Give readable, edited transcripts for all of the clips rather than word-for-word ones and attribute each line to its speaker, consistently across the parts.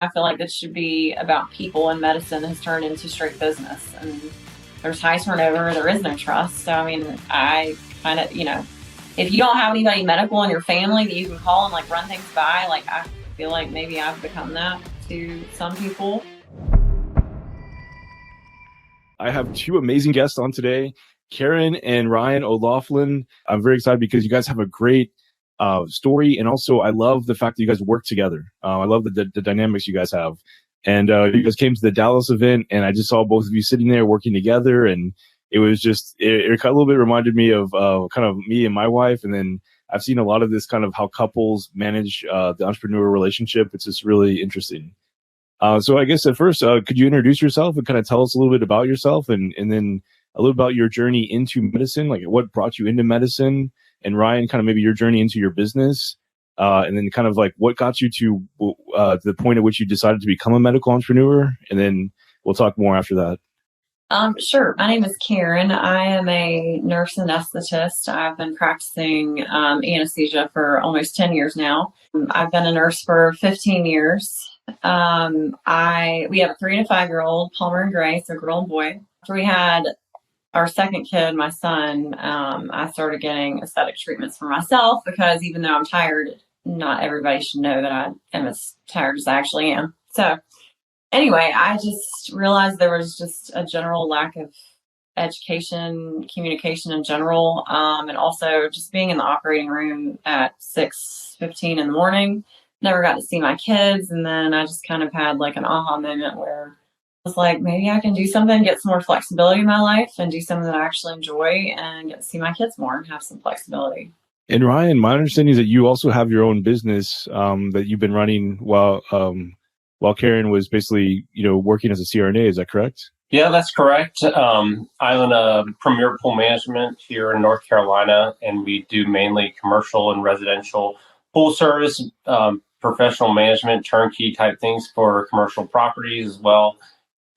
Speaker 1: I feel like this should be about people, and medicine has turned into straight business. And there's high turnover, there is no trust. So, I mean, I kind of, if you don't have anybody medical in your family that you can call and like run things by, like I feel like maybe I've become that to some people.
Speaker 2: I have two amazing guests on today, Karen and Ryan O'Laughlin. I'm very excited because you guys have a great story. And also, I love the fact that you guys work together. I love the dynamics you guys have. And you guys came to the Dallas event, and I just saw both of you sitting there working together. And it was just, it a little bit reminded me of kind of me and my wife. And then I've seen a lot of this kind of how couples manage the entrepreneur relationship. It's just really interesting. So I guess at first, could you introduce yourself and kind of tell us a little bit about yourself and then a little about your journey into medicine, like what brought you into medicine, and Ryan, kind of maybe your journey into your business, and then kind of like what got you to the point at which you decided to become a medical entrepreneur, and then we'll talk more after that.
Speaker 1: Sure. My name is Karen. I am a nurse anesthetist. I've been practicing anesthesia for almost 10 years now. I've been a nurse for 15 years. We have a 3 to 5 year old, Palmer and Gray, so girl and boy. After we had our second kid, my son, I started getting aesthetic treatments for myself because even though I'm tired, not everybody should know that I am as tired as I actually am. So anyway, I just realized there was just a general lack of education, communication in general, and also just being in the operating room at 6:15 in the morning. Never got to see my kids, and then I just kind of had like an aha moment where I was like, maybe I can do something, get some more flexibility in my life, and do something that I actually enjoy, and get to see my kids more and have some flexibility.
Speaker 2: And Ryan, my understanding is that you also have your own business that you've been running while Karen was basically, working as a CRNA. Is that correct?
Speaker 3: Yeah, that's correct. I own a Premier Pool Management here in North Carolina, and we do mainly commercial and residential pool service, professional management, turnkey type things for commercial properties as well.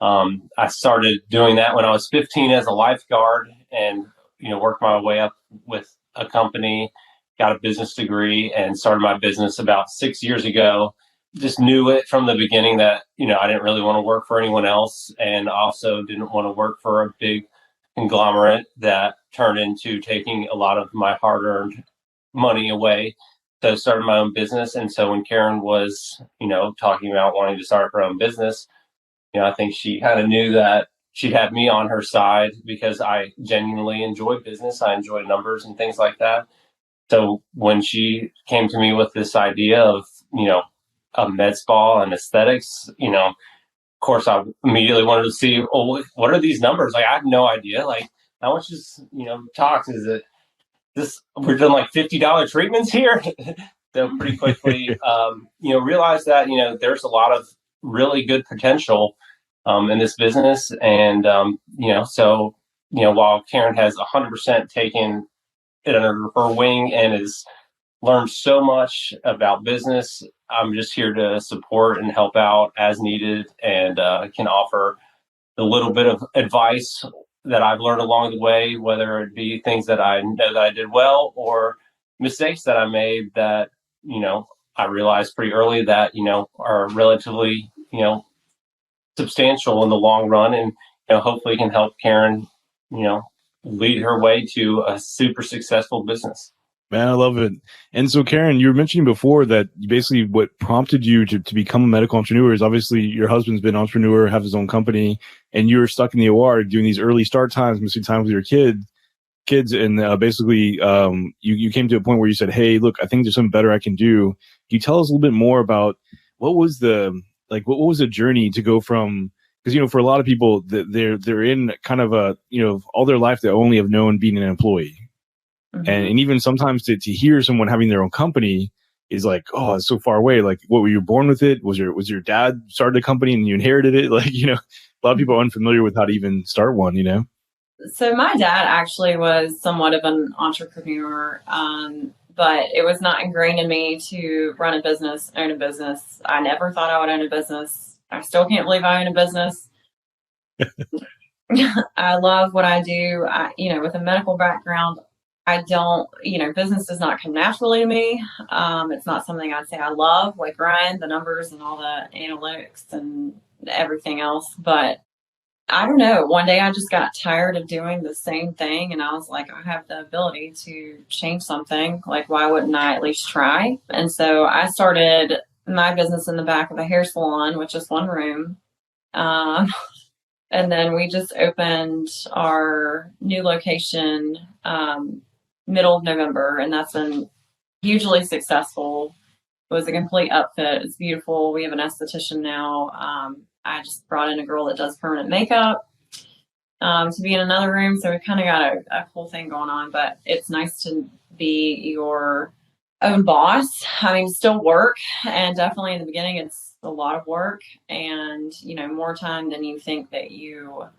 Speaker 3: I started doing that when I was 15 as a lifeguard, and worked my way up with a company, got a business degree, and started my business about 6 years ago. Just knew it from the beginning that, I didn't really want to work for anyone else, and also didn't want to work for a big conglomerate that turned into taking a lot of my hard-earned money away. So I started my own business. And so when Karen was, talking about wanting to start her own business, I think she kind of knew that she had me on her side because I genuinely enjoy business. I enjoy numbers and things like that. So when she came to me with this idea of, a med spa and aesthetics, of course, I immediately wanted to see, oh, what are these numbers? Like, I have no idea. Like, how much is, talks? Is it this? We're doing like $50 treatments here. So pretty quickly, realized that, there's a lot of really good potential in this business. And, while Karen has 100% taken it under her wing and has learned so much about business, I'm just here to support and help out as needed, and can offer a little bit of advice that I've learned along the way, whether it be things that I know that I did well or mistakes that I made that, I realized pretty early that, are relatively, substantial in the long run, and, hopefully can help Karen, lead her way to a super successful business.
Speaker 2: Man, I love it. And so, Karen, you were mentioning before that basically what prompted you to become a medical entrepreneur is obviously your husband's been an entrepreneur, have his own company, and you were stuck in the OR doing these early start times, missing time with your kids. And basically, you came to a point where you said, hey, look, I think there's something better I can do. Can you tell us a little bit more about what was the journey to go from, because, for a lot of people, they're in kind of a, all their life, they only have known being an employee. Mm-hmm. And even sometimes to hear someone having their own company is like, oh, it's so far away. Like, what, were you born with it? Was your dad started a company and you inherited it? Like, a lot of people are unfamiliar with how to even start one,
Speaker 1: So my dad actually was somewhat of an entrepreneur, but it was not ingrained in me to run a business, own a business. I never thought I would own a business. I still can't believe I own a business. I love what I do. With a medical background, I don't, business does not come naturally to me. It's not something I'd say I love, like Ryan, the numbers and all the analytics and everything else. But I don't know. One day I just got tired of doing the same thing, and I was like, I have the ability to change something. Like, why wouldn't I at least try? And so I started my business in the back of a hair salon, which is one room. Um, and then we just opened our new location middle of November, and that's been hugely successful. It was a complete upfit. It's beautiful. We have an esthetician now. I just brought in a girl that does permanent makeup to be in another room. So we kind of got a cool thing going on, but it's nice to be your own boss. I mean, still work, and definitely in the beginning, it's a lot of work and, more time than you think that you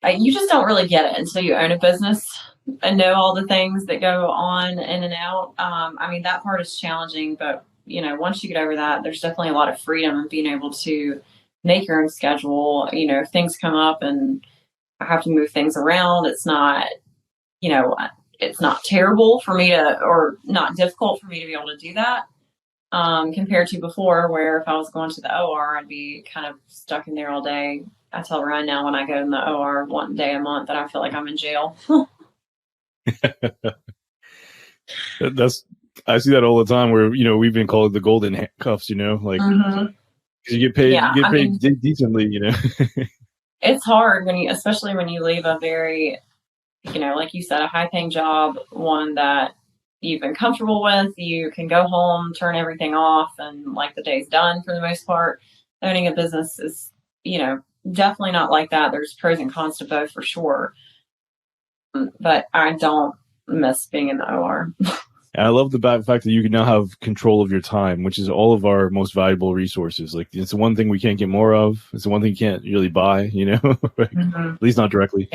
Speaker 1: just don't really get it until you own a business and know all the things that go on in and out. I mean, that part is challenging, but once you get over that, there's definitely a lot of freedom in being able to make your own schedule. If things come up and I have to move things around, it's not, it's not terrible for me to, or not difficult for me to be able to do that. Compared to before, where if I was going to the OR, I'd be kind of stuck in there all day. I tell Ryan now when I go in the OR one day a month that I feel like I'm in jail.
Speaker 2: I see that all the time where, we've been called the golden handcuffs, like, because you get paid, decently,
Speaker 1: It's hard especially when you leave a very, like you said, a high paying job, one that you've been comfortable with. You can go home, turn everything off, and like the day's done for the most part. Owning a business is, definitely not like that. There's pros and cons to both for sure. But I don't miss being in the OR.
Speaker 2: And I love the fact that you can now have control of your time, which is all of our most valuable resources. Like, it's the one thing we can't get more of. It's the one thing you can't really buy, at least not directly.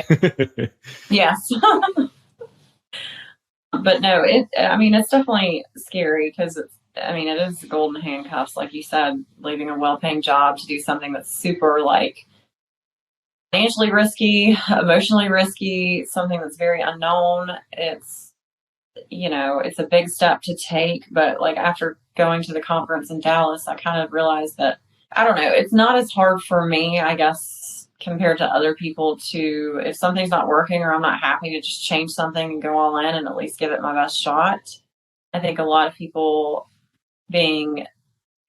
Speaker 1: Yes. But no, it's definitely scary because it is golden handcuffs, like you said, leaving a well-paying job to do something that's super like financially risky, emotionally risky, something that's very unknown. It's a big step to take, but like after going to the conference in Dallas, I kind of realized that, I don't know, it's not as hard for me, I guess, compared to other people to, if something's not working or I'm not happy, to just change something and go all in and at least give it my best shot. I think a lot of people being,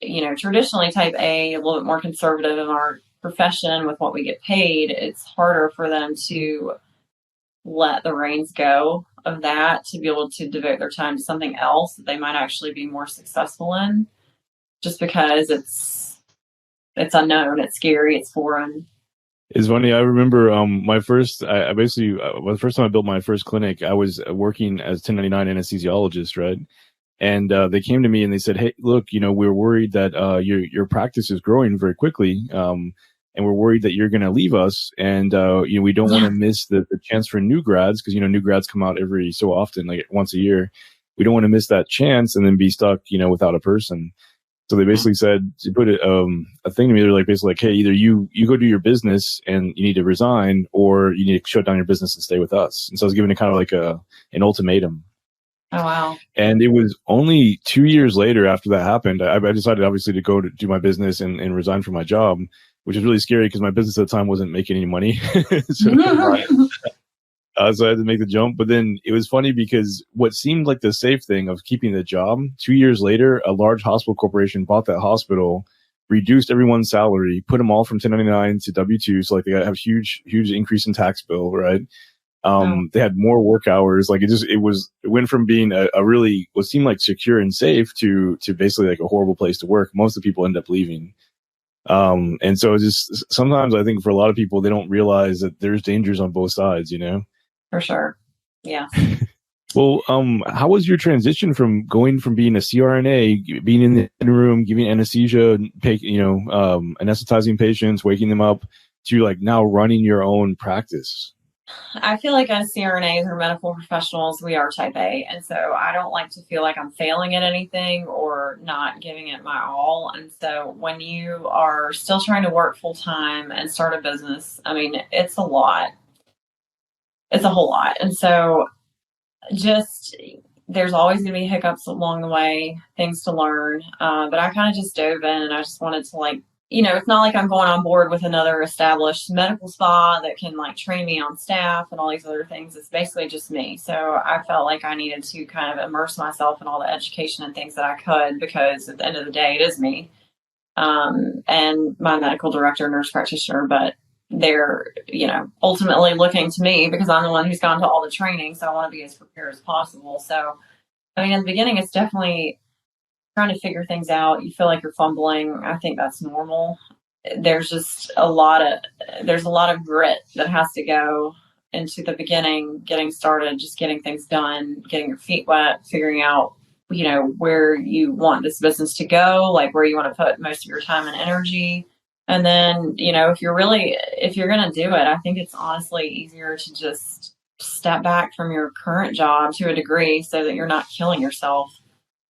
Speaker 1: traditionally type A little bit more conservative in our profession with what we get paid, it's harder for them to let the reins go of that, to be able to devote their time to something else that they might actually be more successful in, just because it's unknown, it's scary, it's foreign.
Speaker 2: It's funny. I remember the first time I built my first clinic, I was working as 1099 anesthesiologist, right? And they came to me and they said, "Hey, look, we're worried that your practice is growing very quickly, and we're worried that you're going to leave us, and we don't want to miss the chance for new grads, because new grads come out every so often, like once a year. We don't want to miss that chance and then be stuck, without a person." So they basically said, to put a thing to me, they're like, basically like, "Hey, either you go do your business and you need to resign, or you need to shut down your business and stay with us." And so I was given a kind of like an ultimatum.
Speaker 1: Oh, wow.
Speaker 2: And it was only 2 years later after that happened, I decided obviously to go to do my business and resign from my job, which is really scary because my business at the time wasn't making any money. So I had to make the jump. But then it was funny because what seemed like the safe thing of keeping the job, 2 years later, a large hospital corporation bought that hospital, reduced everyone's salary, put them all from 1099 to W-2. So like they got to have huge increase in tax bill, right? They had more work hours. Like it went from being a really, what seemed like secure and safe to basically like a horrible place to work. Most of the people end up leaving. And so just sometimes I think for a lot of people, they don't realize that there's dangers on both sides,
Speaker 1: For sure. Yeah.
Speaker 2: Well, how was your transition from going from being a CRNA, being in the room, giving anesthesia, anesthetizing patients, waking them up, to like now running your own practice?
Speaker 1: I feel like as CRNAs or medical professionals, we are type A. And so I don't like to feel like I'm failing at anything or not giving it my all. And so when you are still trying to work full time and start a business, it's a lot. It's a whole lot. And so just there's always going to be hiccups along the way, things to learn. But I kind of just dove in and I just wanted to it's not like I'm going on board with another established medical spa that can train me on staff and all these other things. It's basically just me. So I felt like I needed to kind of immerse myself in all the education and things that I could, because at the end of the day, it is me. And my medical director, nurse practitioner, but they're, ultimately looking to me because I'm the one who's gone to all the training. So I want to be as prepared as possible. So, in the beginning, it's definitely trying to figure things out. You feel like you're fumbling. I think that's normal. There's just a lot of grit that has to go into the beginning, getting started, just getting things done, getting your feet wet, figuring out, where you want this business to go, like where you want to put most of your time and energy. And then, if you're going to do it, I think it's honestly easier to just step back from your current job to a degree so that you're not killing yourself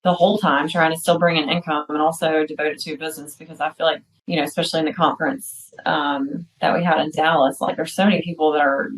Speaker 1: the whole time trying to still bring in income and also devote it to a business. Because I feel like, especially in the conference that we had in Dallas, there's so many people that are,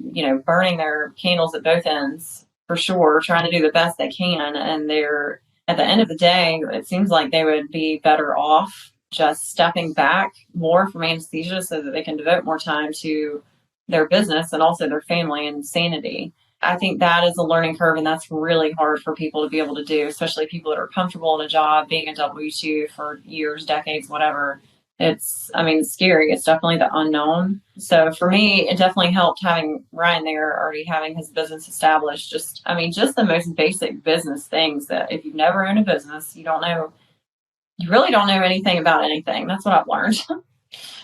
Speaker 1: burning their candles at both ends for sure, trying to do the best they can. And they're, at the end of the day, it seems like they would be better off just stepping back more from anesthesia so that they can devote more time to their business and also their family and sanity. I think that is a learning curve, and that's really hard for people to be able to do, especially people that are comfortable in a job, being a W-2 for years, decades, whatever. It's scary. It's definitely the unknown. So for me, it definitely helped having Ryan there, already having his business established. Just the most basic business things that if you've never owned a business, you really don't know anything about anything. That's what I've learned.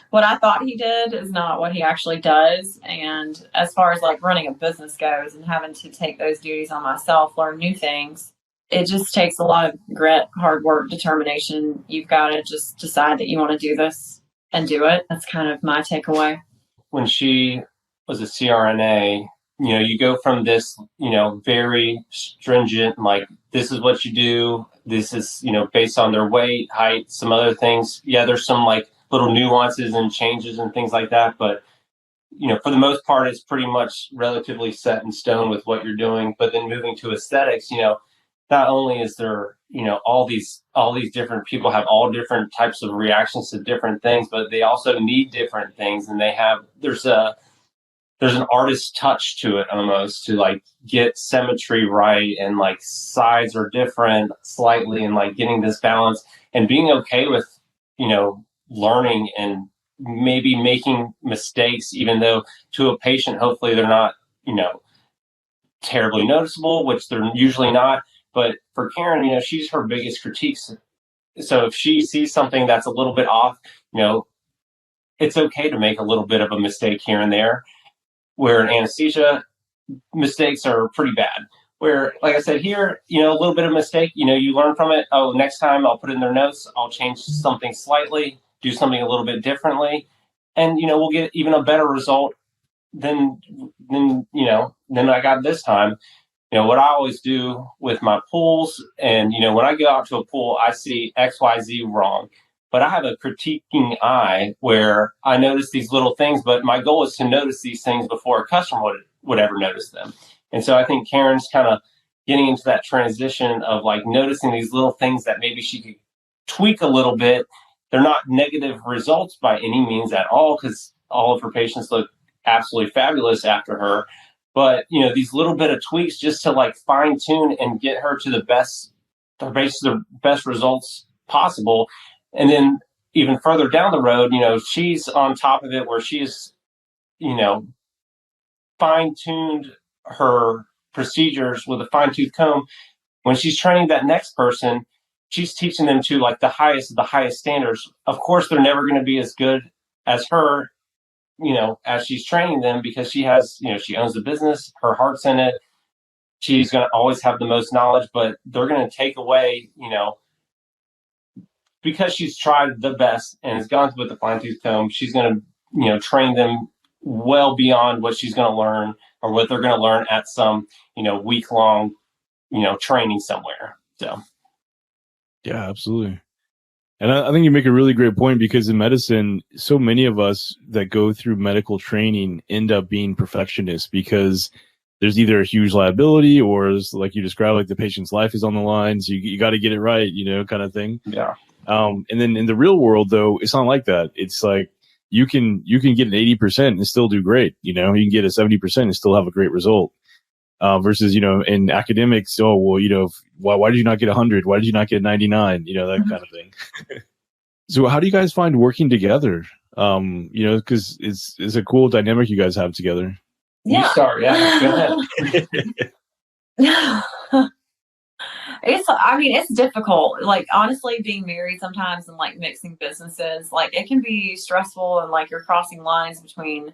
Speaker 1: What I thought he did is not what he actually does. And as far as running a business goes and having to take those duties on myself, learn new things, it just takes a lot of grit, hard work, determination. You've got to just decide that you want to do this and do it. That's kind of my takeaway.
Speaker 3: When she was a CRNA, you go from this, very stringent, this is what you do. This is, based on their weight, height, some other things. Yeah, there's some little nuances and changes and things like that. But, for the most part, it's pretty much relatively set in stone with what you're doing. But then moving to aesthetics, not only is there, all these different people have all different types of reactions to different things, but they also need different things. And there's an artist touch to it almost to get symmetry right, and sides are different slightly, and getting this balance and being okay with, learning and maybe making mistakes, even though to a patient, hopefully they're not, terribly noticeable, which they're usually not. But for Karen, she's her biggest critiques. So if she sees something that's a little bit off, it's okay to make a little bit of a mistake here and there. Where in anesthesia, mistakes are pretty bad. Where, like I said, here, a little bit of mistake, you learn from it. Oh, next time I'll put in their notes, I'll change something slightly, do something a little bit differently. And, we'll get even a better result than I got this time. What I always do with my pools, and, when I go out to a pool, I see X, Y, Z wrong. But I have a critiquing eye where I notice these little things, but my goal is to notice these things before a customer would ever notice them. And so I think Karen's kind of getting into that transition of noticing these little things that maybe she could tweak a little bit. They're not negative results by any means at all, because all of her patients look absolutely fabulous after her. But, these little bit of tweaks just to fine tune and get her to the best results possible. And then even further down the road, she's on top of it where she's, fine-tuned her procedures with a fine-tooth comb. When she's training that next person, she's teaching them to the highest of the highest standards. Of course, they're never going to be as good as her, as she's training them, because she has, she owns the business, her heart's in it. She's going to always have the most knowledge, but they're going to take away, because she's tried the best and has gone with the fine-tooth comb, she's going to, train them well beyond what she's going to learn or what they're going to learn at some, week-long, training somewhere. So.
Speaker 2: Yeah, absolutely. And I think you make a really great point, because in medicine, so many of us that go through medical training end up being perfectionists, because there's either a huge liability or like you described, like the patient's life is on the line. So you got to get it right, kind of thing.
Speaker 3: Yeah.
Speaker 2: And then in the real world, though, it's not like that. It's like you can get an 80% and still do great. You can get a 70% and still have a great result. Versus, in academics, why did you not get 100? Why did you not get 99? That kind of thing. So how do you guys find working together? Because it's a cool dynamic you guys have together.
Speaker 1: Yeah.
Speaker 3: You start, yeah. Go ahead.
Speaker 1: It's difficult. Like, honestly, being married sometimes and like mixing businesses, like it can be stressful, and like you're crossing lines between,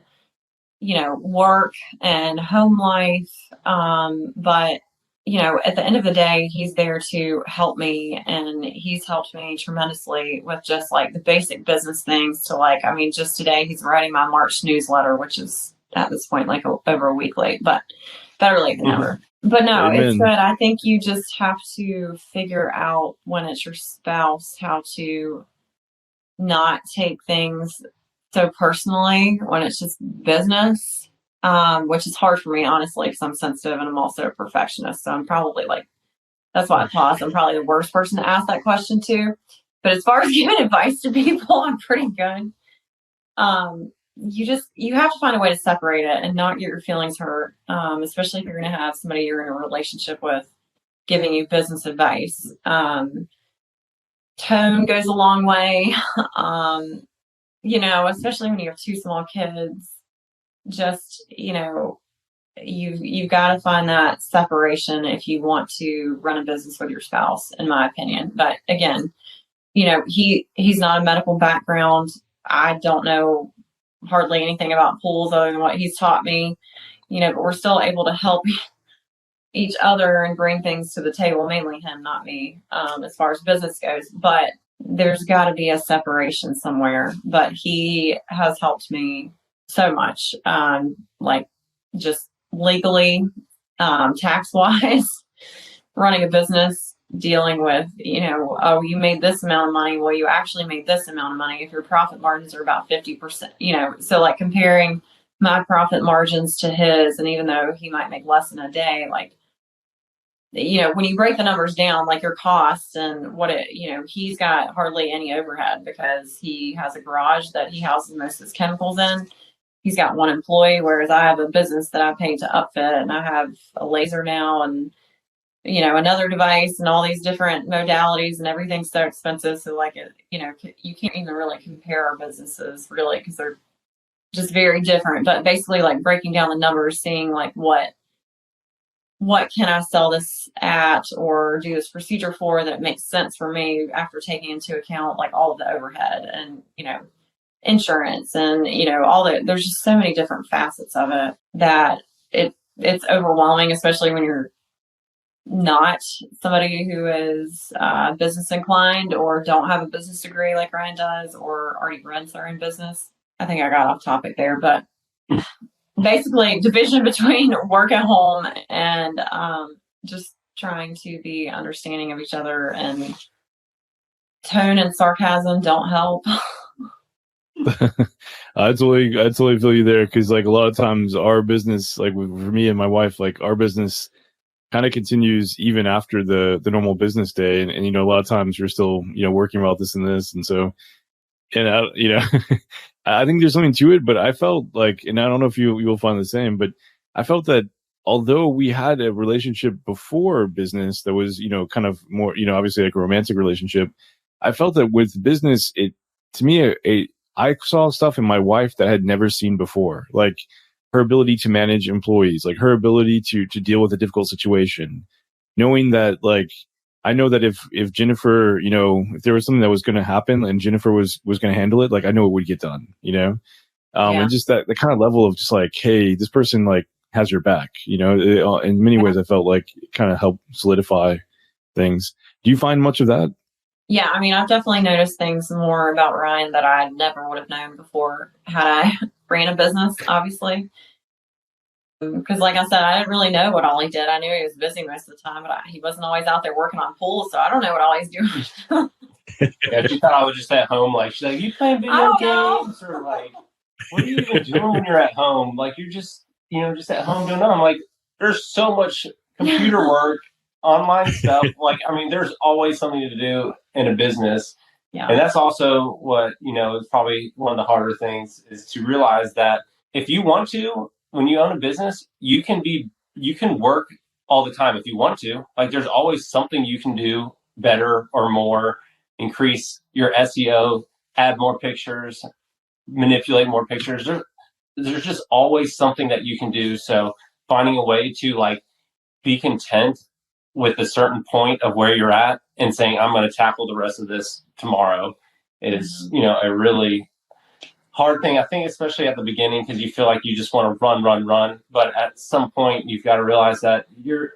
Speaker 1: work and home life. But, at the end of the day, he's there to help me, and he's helped me tremendously with just like the basic business things to like, just today he's writing my March newsletter, which is at this point like over a week late, but better late than never. But no,
Speaker 2: Amen.
Speaker 1: It's good. I think you just have to figure out when it's your spouse how to not take things so personally when it's just business, which is hard for me, honestly, because I'm sensitive and I'm also a perfectionist. So I'm probably that's why I pause. I'm probably the worst person to ask that question to. But as far as giving advice to people, I'm pretty good. You have to find a way to separate it and not get your feelings hurt, especially if you're going to have somebody you're in a relationship with giving you business advice. Tone goes a long way. Especially when you have two small kids, just, you've got to find that separation if you want to run a business with your spouse, in my opinion. But again, he's not a medical background. I don't know hardly anything about pools other than what he's taught me, but we're still able to help each other and bring things to the table, mainly him, not me, as far as business goes. But there's got to be a separation somewhere. But he has helped me so much, like just legally, tax wise, running a business, dealing with, oh, you made this amount of money. Well, you actually made this amount of money if your profit margins are about 50%, so like comparing my profit margins to his, and even though he might make less in a day, like, when you break the numbers down, like your costs and he's got hardly any overhead because he has a garage that he houses most of his chemicals in. He's got one employee, whereas I have a business that I pay to upfit, and I have a laser now and, another device and all these different modalities, and everything's so expensive. So like, you can't even really compare our businesses really, because they're just very different. But basically like breaking down the numbers, seeing like what can I sell this at or do this procedure for that makes sense for me after taking into account like all of the overhead and, insurance and, there's just so many different facets of it that it's overwhelming, especially when you're not somebody who is business inclined or don't have a business degree like Ryan does or already runs their own business. I think I got off topic there, but basically division between work at home and just trying to be understanding of each other, and tone and sarcasm don't help.
Speaker 2: I totally feel you there, because like a lot of times our business, like for me and my wife, like our business kind of continues even after the normal business day, and a lot of times we're still working about this and this, and so I think there's something to it. But I felt like, and I don't know if you will find the same, but I felt that although we had a relationship before business that was kind of more obviously like a romantic relationship, I felt that with business, it to me I saw stuff in my wife that I had never seen before, like her ability to manage employees, like her ability to deal with a difficult situation, knowing that like, I know that if Jennifer, if there was something that was going to happen and Jennifer was going to handle it, like I know it would get done, and just that the kind of level of just like, hey, this person like has your back, in many ways I felt like it kind of helped solidify things. Do you find much of that?
Speaker 1: Yeah, I've definitely noticed things more about Ryan that I never would have known before had I ran a business, obviously. Because like I said, I didn't really know what all he did. I knew he was busy most of the time, but he wasn't always out there working on pools, so I don't know what all he's doing.
Speaker 3: Yeah, she thought I was just at home. Like, she's like, you playing video games? Or like, what are you even doing when you're at home? Like, you're just, just at home doing nothing. I'm like, there's so much computer work, online stuff. Like, I mean, there's always something to do in a business.
Speaker 1: Yeah.
Speaker 3: And that's also what, is probably one of the harder things is to realize that if you want to, when you own a business, you can work all the time if you want to. Like, there's always something you can do better or more, increase your SEO, add more pictures, manipulate more pictures. There's just always something that you can do. So finding a way to like be content with a certain point of where you're at and saying, I'm going to tackle the rest of this tomorrow is, a really hard thing. I think, especially at the beginning, because you feel like you just want to run. But at some point, you've got to realize that you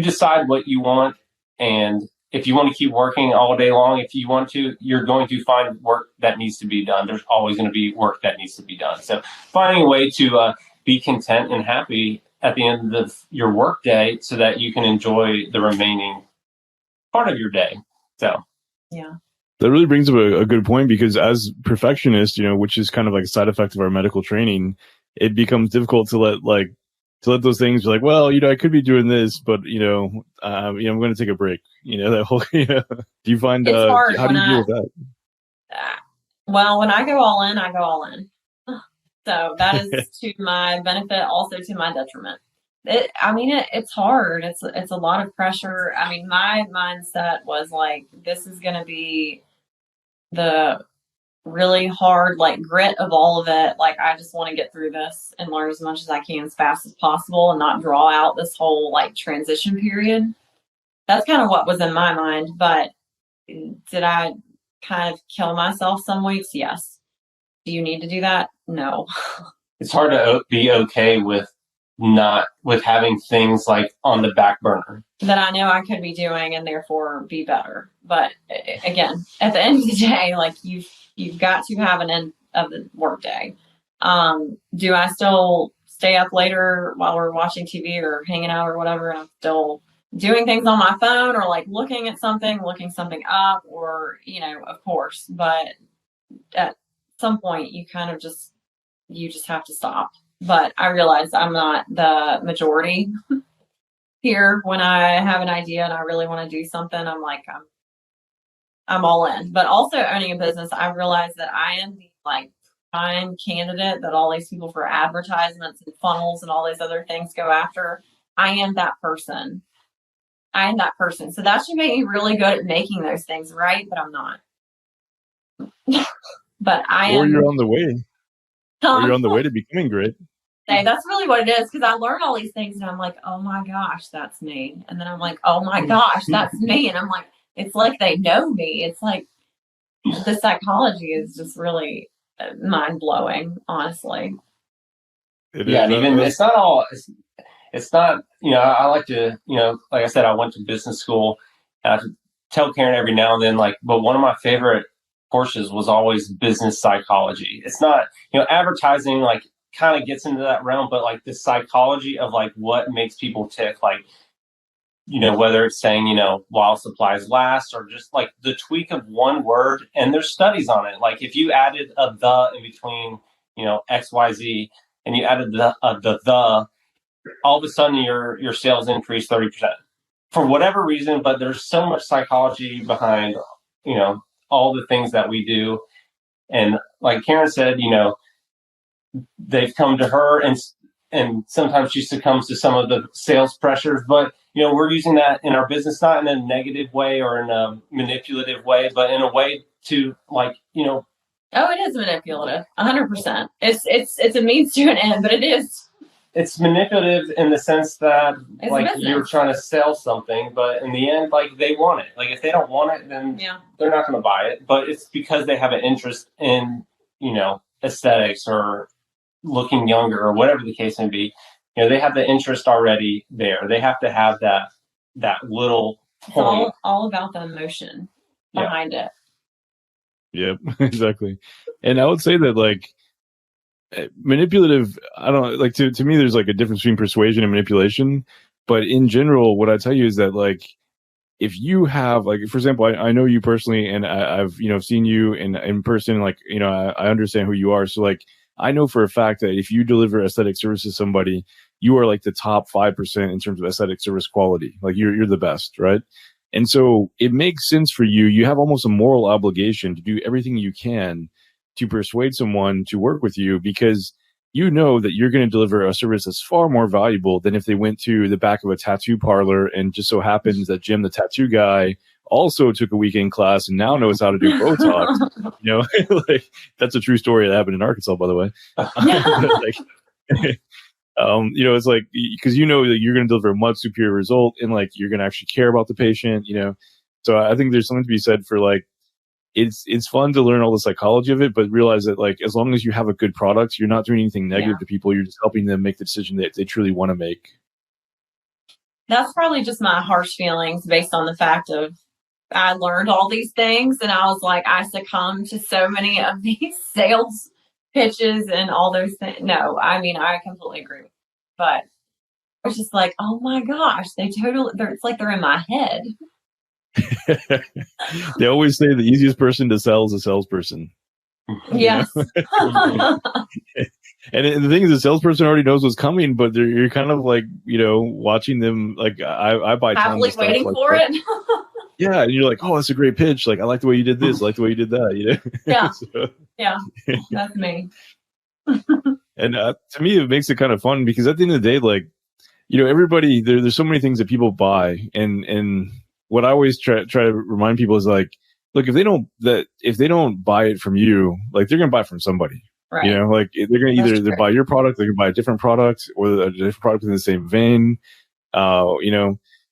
Speaker 3: decide what you want. And if you want to keep working all day long, if you want to, you're going to find work that needs to be done. There's always going to be work that needs to be done. So finding a way to be content and happy at the end of your work day so that you can enjoy the remaining part of your day. So,
Speaker 1: yeah.
Speaker 2: That really brings up a good point, because as perfectionists, which is kind of like a side effect of our medical training, it becomes difficult to let those things be like, well, I could be doing this, but I'm going to take a break. That whole, do you find,
Speaker 1: it's hard
Speaker 2: how do you deal with that?
Speaker 1: Well, when I go all in, I go all in. So that is to my benefit, also to my detriment. It's hard. It's a lot of pressure. I mean, my mindset was like, this is going to be the really hard, like, grit of all of it. Like, I just want to get through this and learn as much as I can as fast as possible and not draw out this whole like transition period. That's kind of what was in my mind. But did I kind of kill myself some weeks? Yes. Do you need to do that? No.
Speaker 3: It's hard to be okay with having things like on the back burner
Speaker 1: that I know I could be doing and therefore be better. But again, at the end of the day, like, you've got to have an end of the work day. Do I still stay up later while we're watching TV or hanging out or whatever? I'm still doing things on my phone or like looking something up, or, of course, but at some point you kind of just have to stop. But I realize I'm not the majority here. When I have an idea and I really want to do something, I'm like, I'm all in. But also owning a business, I realize that I am the like prime candidate that all these people for advertisements and funnels and all these other things go after. I am that person. So that should make me really good at making those things, right? But I'm not. But I am.
Speaker 2: Or you're on the way. Or you're on the way to becoming great.
Speaker 1: Hey, that's really what it is, because I learn all these things and I'm like, oh my gosh, that's me. And then I'm like, oh my gosh, that's me. And I'm like, it's like they know me. It's like the psychology is just really mind blowing, honestly.
Speaker 3: Yeah, and even it's not, I like to, like I said, I went to business school, and I tell Karen every now and then, like, but one of my favorite courses was always business psychology. It's not, advertising, like, kind of gets into that realm, but like the psychology of like what makes people tick, like, whether it's saying, while supplies last, or just like the tweak of one word. And there's studies on it. Like, if you added a the in between, XYZ, and you added the all of a sudden your sales increased 30% for whatever reason. But there's so much psychology behind, all the things that we do. And like Karen said, they've come to her, and sometimes she succumbs to some of the sales pressures. But, we're using that in our business, not in a negative way or in a manipulative way, but in a way to, like,
Speaker 1: Oh, it is manipulative. 100%. It's a means to an end, but it is.
Speaker 3: It's manipulative in the sense that, it's like, you're trying to sell something, but in the end, like, they want it. Like, if they don't want it, then they're not going to buy it. But it's because they have an interest in, aesthetics or looking younger or whatever the case may be. They have the interest already there. They have to have that little point.
Speaker 1: It's all about the emotion behind it.
Speaker 2: Yep, exactly. And I would say that, like, manipulative, I don't like, to me, there's like a difference between persuasion and manipulation. But in general, what I tell you is that, like, if you have, like, for example, I know you personally, and I've seen you in person, like, I understand who you are. So, like, I know for a fact that if you deliver aesthetic service to somebody, you are like the top 5% in terms of aesthetic service quality. Like you're the best, right? And so it makes sense for you. You have almost a moral obligation to do everything you can to persuade someone to work with you, because you know that you're going to deliver a service that's far more valuable than if they went to the back of a tattoo parlor and just so happens that Jim, the tattoo guy, also took a weekend class and now knows how to do Botox. Like that's a true story that happened in Arkansas, by the way. It's like, because you know that you're going to deliver a much superior result and like you're going to actually care about the patient, So I think there's something to be said for like, it's fun to learn all the psychology of it, but realize that like, as long as you have a good product, you're not doing anything negative to people. You're just helping them make the decision that they truly want to make.
Speaker 1: That's probably just my harsh feelings based on the fact of I learned all these things and I was like, I succumbed to so many of these sales pitches and all those things. No, I mean, I completely agree. But I was just like, oh my gosh, it's like they're in my head.
Speaker 2: They always say the easiest person to sell is a salesperson.
Speaker 1: Yes.
Speaker 2: And the thing is, the salesperson already knows what's coming, but you're kind of like, watching them. Like I buy tons of stuff
Speaker 1: waiting
Speaker 2: like
Speaker 1: for it.
Speaker 2: Yeah, and you're like, oh, that's a great pitch. Like, I like the way you did this. I like the way you did that.
Speaker 1: Yeah. Yeah, that's me.
Speaker 2: And to me, it makes it kind of fun because at the end of the day, like, everybody, there's so many things that people buy. And what I always try to remind people is like, look, if they don't buy it from you, like they're going to buy it from somebody.
Speaker 1: Right.
Speaker 2: Like they're going to either buy your product, they're going to buy a different product or a different product in the same vein,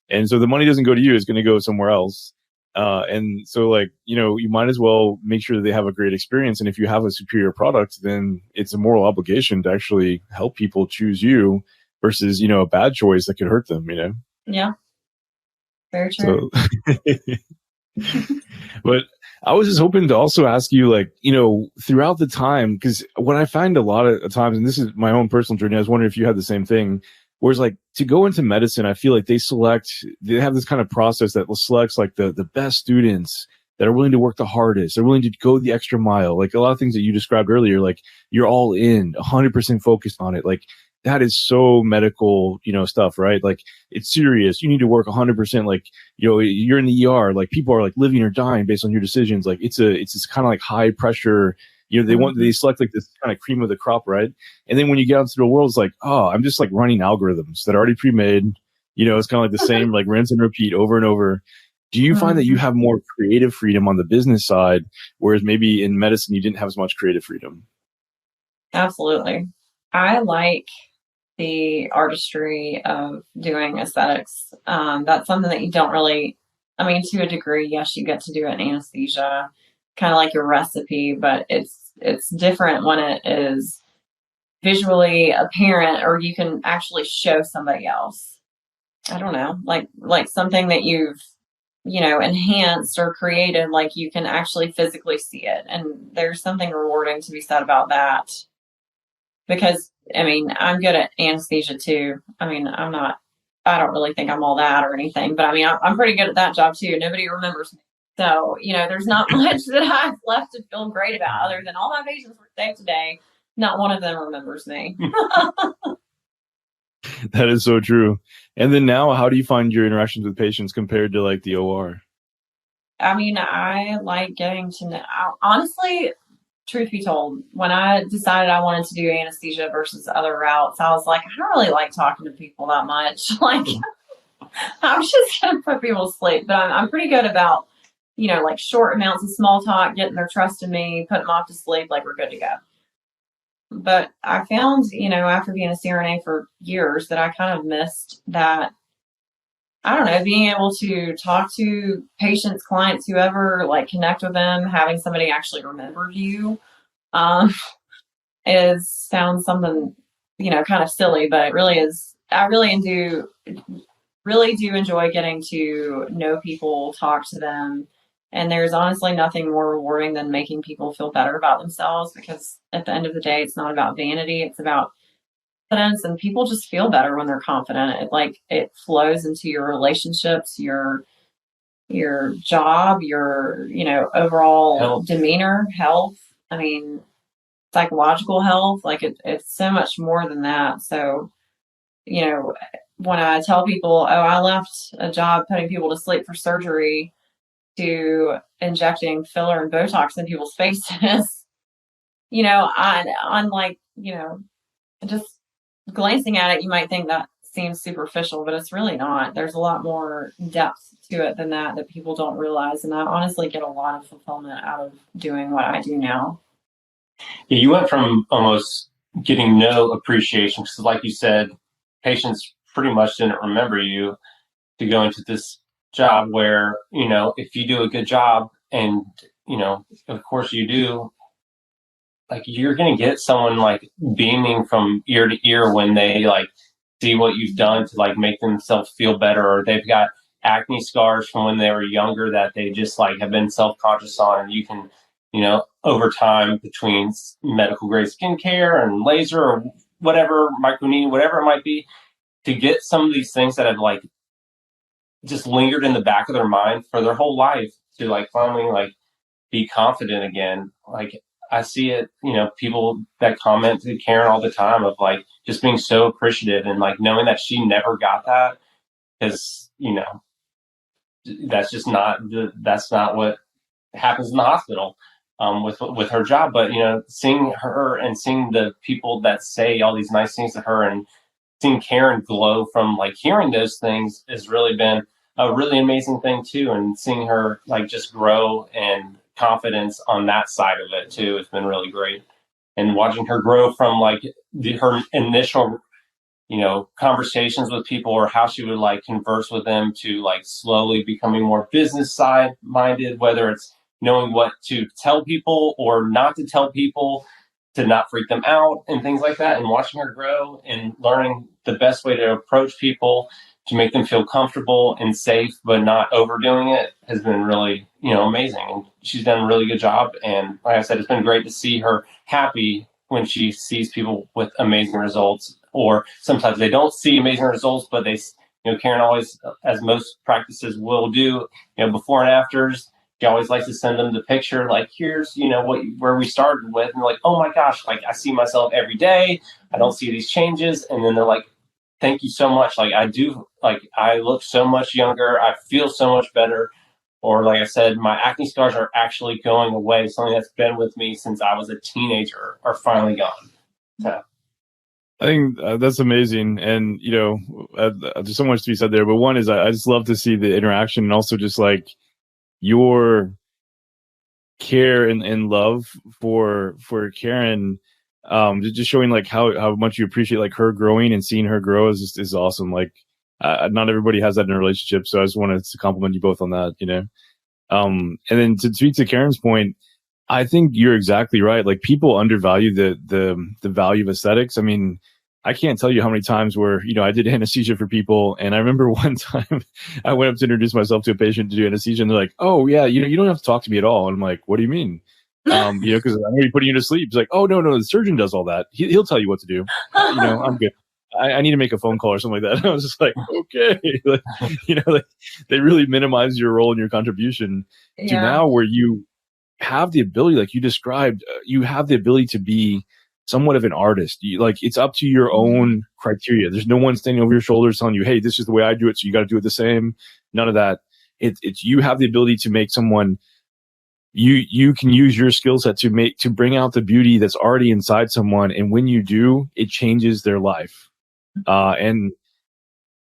Speaker 2: and so the money doesn't go to you, it's going to go somewhere else. And so like, you might as well make sure that they have a great experience. And if you have a superior product, then it's a moral obligation to actually help people choose you versus, a bad choice that could hurt them,
Speaker 1: Yeah. Very true.
Speaker 2: So, but I was just hoping to also ask you, like, throughout the time, because what I find a lot of times, and this is my own personal journey, I was wondering if you had the same thing, whereas like to go into medicine, I feel like they have this kind of process that selects like the best students that are willing to work the hardest. They're willing to go the extra mile. Like a lot of things that you described earlier, like you're all in 100% focused on it. Like that is so medical, stuff, right? Like it's serious. You need to work 100%. Like, you're in the ER, like people are like living or dying based on your decisions. Like it's this kind of like high pressure, they select like this kind of cream of the crop, right? And then when you get out into the world, it's like, oh, I'm just like running algorithms that are already pre-made. It's kind of like the same, like rinse and repeat over and over. Do you find that you have more creative freedom on the business side, whereas maybe in medicine, you didn't have as much creative freedom?
Speaker 1: Absolutely. I like the artistry of doing aesthetics. That's something that you don't really, to a degree, yes, you get to do it in anesthesia, kind of like your recipe, but it's different when it is visually apparent or you can actually show somebody else. I don't know, like something that you've, enhanced or created, like you can actually physically see it. And there's something rewarding to be said about that. Because, I'm good at anesthesia too. I don't really think I'm all that or anything, but I'm pretty good at that job too. Nobody remembers me. So, there's not much that I've left to feel great about other than all my patients were safe today. Not one of them remembers me.
Speaker 2: That is so true. And then now, how do you find your interactions with patients compared to like the OR?
Speaker 1: I like getting to know, honestly, truth be told, when I decided I wanted to do anesthesia versus other routes, I was like, I don't really like talking to people that much. Like, I'm just going to put people to sleep. But I'm pretty good about, like short amounts of small talk, getting their trust in me, putting them off to sleep, like we're good to go. But I found, after being a CRNA for years, that I kind of missed that, I don't know, being able to talk to patients, clients, whoever, like connect with them, having somebody actually remember you, sounds something, kind of silly, but it really is. I really do enjoy getting to know people, talk to them. And there's honestly nothing more rewarding than making people feel better about themselves, because at the end of the day, it's not about vanity. It's about confidence, and people just feel better when they're confident. It flows into your relationships, your job, your, overall demeanor, health. Psychological health. Like it's so much more than that. So you know, when I tell people, oh, I left a job putting people to sleep for surgery to injecting filler and Botox in people's faces, on like, just glancing at it, you might think that seems superficial, but it's really not. There's a lot more depth to it than that people don't realize. And I honestly get a lot of fulfillment out of doing what I do now.
Speaker 3: Yeah, you went from almost getting no appreciation, because like you said, patients pretty much didn't remember you, to go into this job where, if you do a good job and, of course you do, like you're going to get someone like beaming from ear to ear when they like see what you've done to like make themselves feel better, or they've got acne scars from when they were younger that they just like have been self-conscious on. And you can, over time, between medical grade skincare and laser or whatever, microneedling, whatever it might be, to get some of these things that have like just lingered in the back of their mind for their whole life, to like finally like be confident again. Like I see it, people that comment to Karen all the time of like just being so appreciative, and like knowing that she never got that, because, that's just that's not what happens in the hospital, with her job. But, seeing her and seeing the people that say all these nice things to her, and seeing Karen glow from like hearing those things, has really been a really amazing thing too. And seeing her like just grow and confidence on that side of it too has been really great. And watching her grow from like her initial, conversations with people, or how she would like converse with them, to like slowly becoming more business side minded, whether it's knowing what to tell people or not to tell people, to not freak them out and things like that. And watching her grow and learning the best way to approach people to make them feel comfortable and safe, but not overdoing it, has been really, amazing. And she's done a really good job. And like I said, it's been great to see her happy when she sees people with amazing results, or sometimes they don't see amazing results, but they, Karen always, as most practices will do, before and afters. She always likes to send them the picture, like, here's, where we started with. And they're like, oh my gosh, like I see myself every day. I don't see these changes. And then they're like, thank you so much. Like I look so much younger. I feel so much better. Or like I said, my acne scars are actually going away. Something that's been with me since I was a teenager are finally gone. So.
Speaker 2: I think that's amazing. And, there's so much to be said there. But one is I just love to see the interaction, and also just like your care and love for Karen, just showing like how much you appreciate like her growing, and seeing her grow is awesome. Like, not everybody has that in a relationship. So I just wanted to compliment you both on that, and then to speak to Karen's point, I think you're exactly right. Like, people undervalue the value of aesthetics. I mean, I can't tell you how many times where, I did anesthesia for people. And I remember one time I went up to introduce myself to a patient to do anesthesia, and they're like, oh yeah, you don't have to talk to me at all. And I'm like, what do you mean? Cause I'm already putting you to sleep. It's like, oh no, the surgeon does all that. He'll tell you what to do. I'm good. I need to make a phone call or something like that. And I was just like, okay, like, they really minimize your role and your contribution to now where you have the ability, like you described, you have the ability to be somewhat of an artist. Like, it's up to your own criteria. There's no one standing over your shoulders telling you, hey, this is the way I do it, so you got to do it the same. None of that. It's you have the ability to make someone, you can use your skill set to bring out the beauty that's already inside someone. And when you do, it changes their life. And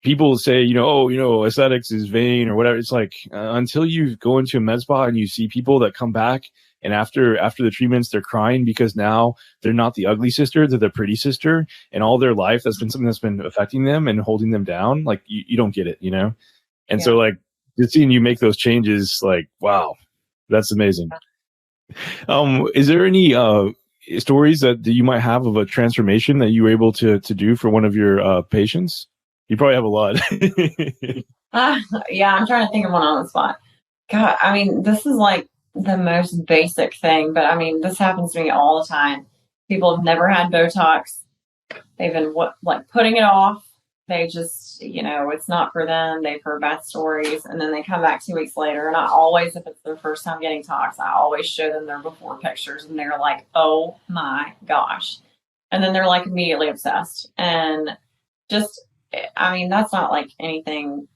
Speaker 2: people say, aesthetics is vain or whatever. It's like, until you go into a med spa and you see people that come back, and after the treatments, they're crying because now they're not the ugly sister, they're the pretty sister. And all their life, that's been something that's been affecting them and holding them down. Like, you don't get it, And so, like, just seeing you make those changes, like, wow, that's amazing. Is there any stories that you might have of a transformation that you were able to do for one of your patients? You probably have a lot.
Speaker 1: Yeah, I'm trying to think of one on the spot. God, I mean, this is like the most basic thing, but I mean, this happens to me all the time. People have never had Botox. They've been putting it off. They just, it's not for them. They've heard bad stories, and then they come back 2 weeks later. And I always, if it's their first time getting tox, I always show them their before pictures, and they're like, oh my gosh. And then they're like immediately obsessed. And just I mean, that's not like anything,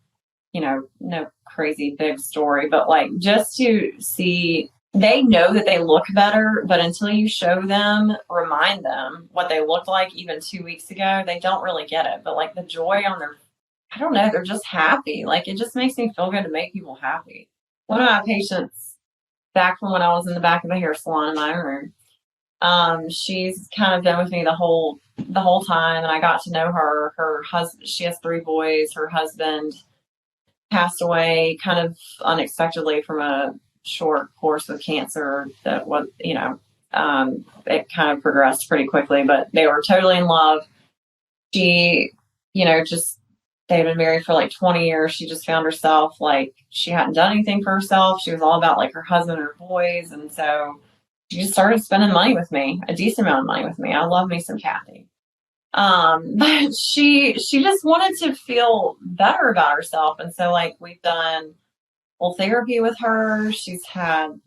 Speaker 1: no crazy big story, but like just to see, they know that they look better, but until you show them, remind them what they looked like even 2 weeks ago, they don't really get it. But like the joy on their, I don't know, they're just happy. Like it just makes me feel good to make people happy. One of my patients, back from when I was in the back of a hair salon in my room, she's kind of been with me the whole time, and I got to know her. Her husband, she has 3 boys. Her husband passed away kind of unexpectedly from a short course of cancer that was, it kind of progressed pretty quickly, but they were totally in love. She, just, they'd been married for like 20 years. She just found herself like she hadn't done anything for herself. She was all about like her husband and her boys. And so she just started spending money with me, a decent amount of money with me. I love me some Kathy. But she just wanted to feel better about herself. And so like we've done full therapy with her. She's had,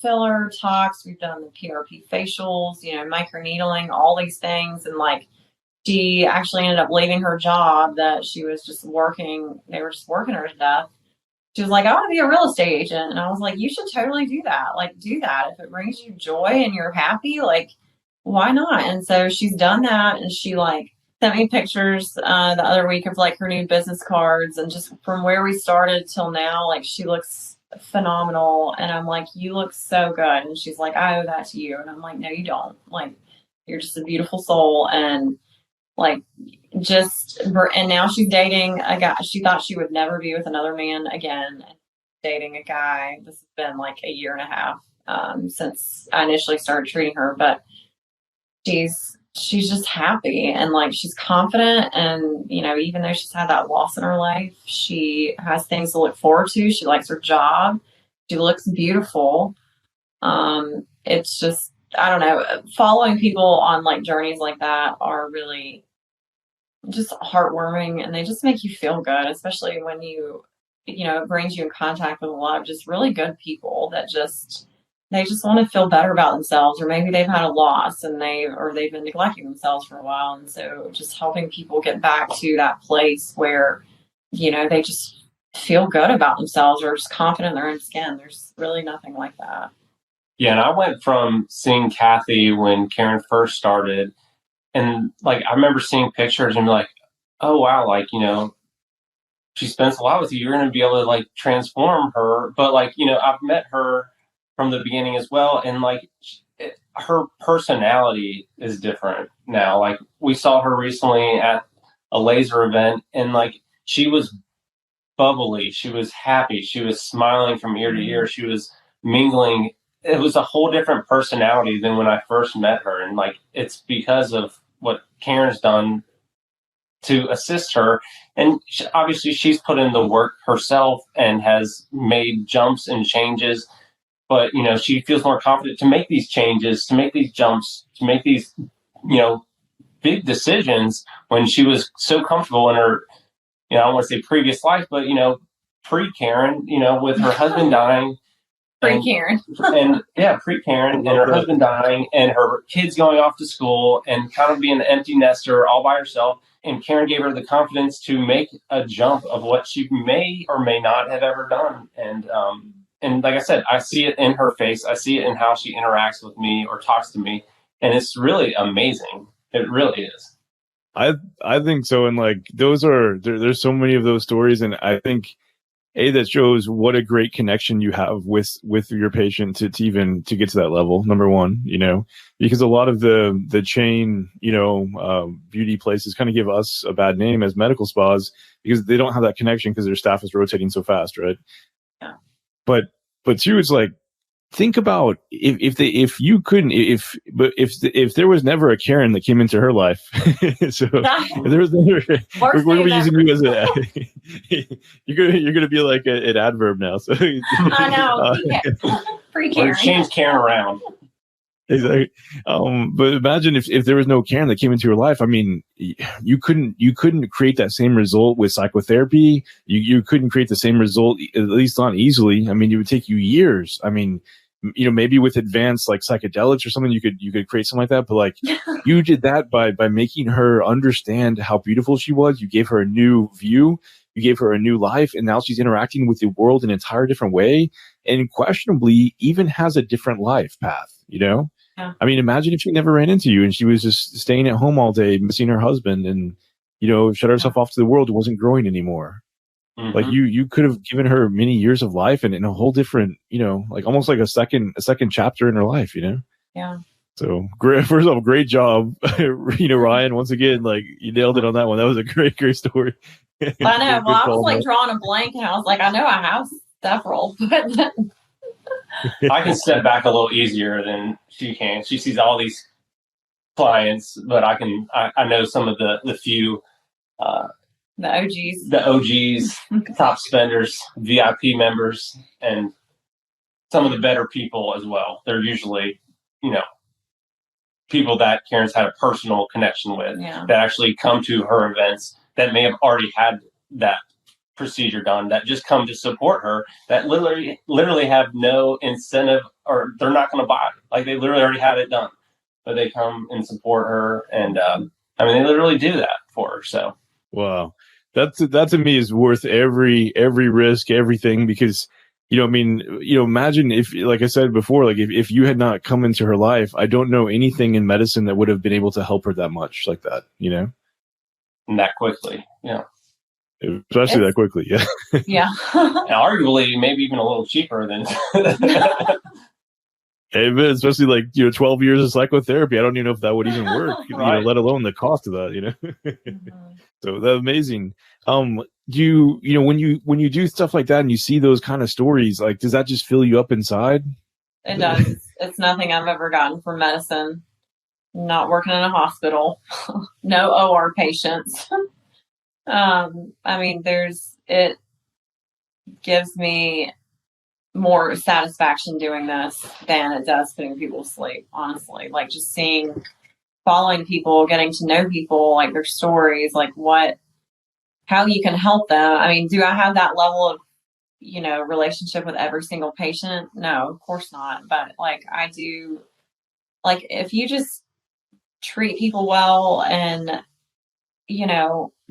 Speaker 1: filler talks. We've done the PRP facials, microneedling, all these things. And like, she actually ended up leaving her job that she was just working. They were just working her to death. She was like, I want to be a real estate agent. And I was like, you should totally do that. Like, do that. If it brings you joy and you're happy, like, why not? And so she's done that. And she like sent me pictures the other week of like her new business cards. And just from where we started till now, like she looks phenomenal. And I'm like, you look so good. And she's like, I owe that to you. And I'm like, no, you don't. Like, you're just a beautiful soul. And like, and now she's dating a guy. She thought she would never be with another man again. Dating a guy. This has been like a year and a half since I initially started treating her, but she's just happy and like she's confident. And even though she's had that loss in her life, she has things to look forward to. She likes her job. She looks beautiful. It's just, I don't know, following people on like journeys like that are really just heartwarming, and they just make you feel good, especially when it brings you in contact with a lot of just really good people that they just want to feel better about themselves, or maybe they've had a loss and they've been neglecting themselves for a while. And so just helping people get back to that place where, they just feel good about themselves or just confident in their own skin. There's really nothing like that.
Speaker 3: Yeah. And I went from seeing Kathy when Karen first started, and like, I remember seeing pictures and be like, oh, wow. Like, she spends a lot with you. You're going to be able to like transform her. But like, I've met her from the beginning as well. And like her personality is different now. Like we saw her recently at a laser event, and like, she was bubbly. She was happy. She was smiling from ear to ear. She was mingling. It was a whole different personality than when I first met her. And like, it's because of what Karen's done to assist her. And obviously she's put in the work herself and has made jumps and changes, but she feels more confident to make these changes, to make these jumps, to make these, big decisions when she was so comfortable in her, I don't want to say previous life, but, pre-Karen, with her husband dying.
Speaker 1: Pre-Karen.
Speaker 3: Pre-Karen, and her husband dying and her kids going off to school and kind of being an empty nester all by herself. And Karen gave her the confidence to make a jump of what she may or may not have ever done. And like I said, I see it in her face. I see it in how she interacts with me or talks to me. And it's really amazing. It really is.
Speaker 2: I think so. And like, there's so many of those stories. And I think, that shows what a great connection you have with your patient to get to that level. Number one, because a lot of the chain, beauty places kind of give us a bad name as medical spas because they don't have that connection because their staff is rotating so fast. Right.
Speaker 1: Yeah.
Speaker 2: But two, it's like, think about if there was never a Karen that came into her life. So if there was never, we're going to be using you as you're going to be like an adverb now. So
Speaker 1: I know. Pre-Karen.
Speaker 3: Or change Karen around.
Speaker 2: Exactly. But imagine if there was no Karen that came into your life. I mean, you couldn't create that same result with psychotherapy. You couldn't create the same result, at least not easily. I mean, it would take you years. I mean, maybe with advanced like psychedelics or something, you could create something like that. But like you did that by making her understand how beautiful she was. You gave her a new view. You gave her a new life. And now she's interacting with the world in an entire different way. And questionably even has a different life path, Yeah. I mean, imagine if she never ran into you and she was just staying at home all day, missing her husband and, shut herself off to the world, wasn't growing anymore. Mm-hmm. Like you could have given her many years of life and in a whole different, like almost like a second chapter in her life,
Speaker 1: Yeah.
Speaker 2: So great. First off, great job. Ryan, once again, like you nailed it on that one. That was a great story.
Speaker 1: I know. Well, I was like drawing a blank and I was like, I know I have several, but
Speaker 3: I can step back a little easier than she can. She sees all these clients, but I know some of the few,
Speaker 1: the OGs,
Speaker 3: top spenders, VIP members, and some of the better people as well. They're usually, people that Karen's had a personal connection with that actually come to her events that may have already had that procedure done, that just come to support her, that literally have no incentive, or they're not going to buy it. Like they literally already had it done, but they come and support her. And they literally do that for her. So,
Speaker 2: wow. That to me is worth every risk, everything, because, imagine if, like I said before, like if you had not come into her life, I don't know anything in medicine that would have been able to help her that much like that,
Speaker 3: And that quickly. Yeah.
Speaker 2: Especially that quickly. Yeah.
Speaker 1: Yeah.
Speaker 3: And arguably, maybe even a little cheaper than.
Speaker 2: Especially like 12 years of psychotherapy. I don't even know if that would even work,
Speaker 3: right.
Speaker 2: Let alone the cost of that. Mm-hmm. So that's amazing. When you do stuff like that and you see those kind of stories, like does that just fill you up inside?
Speaker 1: It does. It's nothing I've ever gotten from medicine. Not working in a hospital. No OR patients. It gives me more satisfaction doing this than it does putting people to sleep, honestly. Like just following people, getting to know people, like their stories, like how you can help them. I mean, do I have that level of, relationship with every single patient? No, of course not. But like I do, like if you just treat people well and,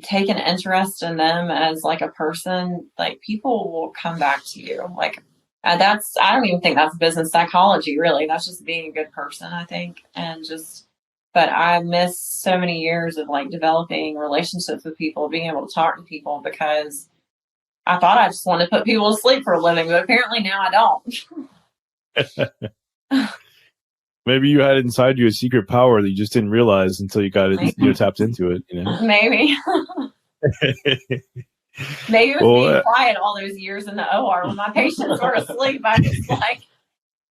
Speaker 1: take an interest in them as like a person, like people will come back to you. Like I don't even think that's business psychology, really. That's just being a good person, I think. But I miss so many years of like developing relationships with people, being able to talk to people, because I thought I just wanted to put people to sleep for a living, but apparently now I don't.
Speaker 2: Maybe you had inside you a secret power that you just didn't realize until you got it, tapped into it.
Speaker 1: Maybe. Maybe it was being quiet all those years in the OR when my patients were asleep. I just like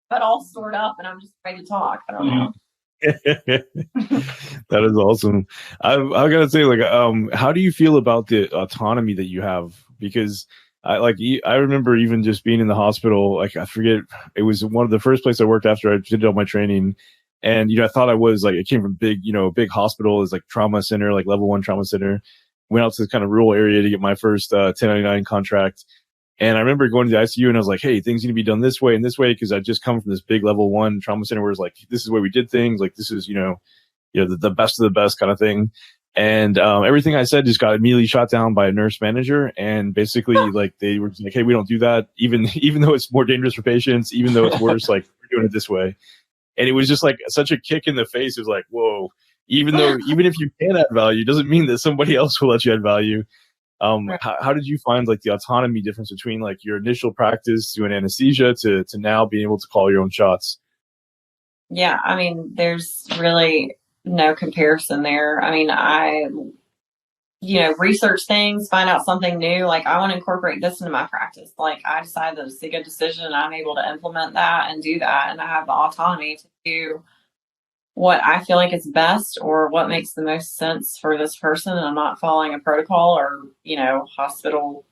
Speaker 1: got all stored up and I'm just ready to talk. I don't know.
Speaker 2: That is awesome. I gotta say, like, how do you feel about the autonomy that you have? Because I remember even just being in the hospital, like I forget, it was one of the first places I worked after I did all my training. And, I thought I was like, it came from big hospital, is like trauma center, like level 1 trauma center. Went out to this kind of rural area to get my first 1099 contract. And I remember going to the ICU and I was like, hey, things need to be done this way and this way. Cause I just come from this big level 1 trauma center where it's like, this is the way we did things. Like this is, the best of the best kind of thing. And everything I said just got immediately shot down by a nurse manager. And basically, like they were like, "Hey, we don't do that. Even though it's more dangerous for patients, even though it's worse, like we're doing it this way." And it was just like such a kick in the face. It was like, "Whoa!" Even if you can add value, doesn't mean that somebody else will let you add value. How did you find like the autonomy difference between like your initial practice doing anesthesia to now being able to call your own shots?
Speaker 1: Yeah, I mean, there's really no comparison there. I mean, I research things, find out something new. Like I want to incorporate this into my practice. Like I decided that it's a good decision and I'm able to implement that and do that. And I have the autonomy to do what I feel like is best or what makes the most sense for this person. And I'm not following a protocol or, hospital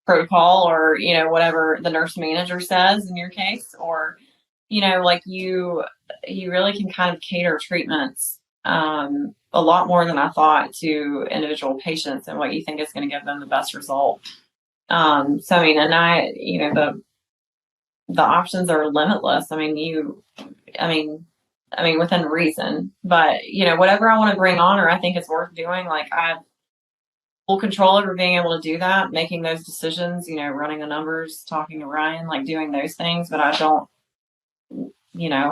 Speaker 1: protocol or, whatever the nurse manager says in your case, or, like you really can kind of cater treatments a lot more than I thought to individual patients and what you think is going to give them the best result. So, I mean, and the options are limitless. I mean, within reason, but whatever I want to bring on or I think it's worth doing, like I have full control over being able to do that, making those decisions, running the numbers, talking to Ryan, like doing those things, but I don't,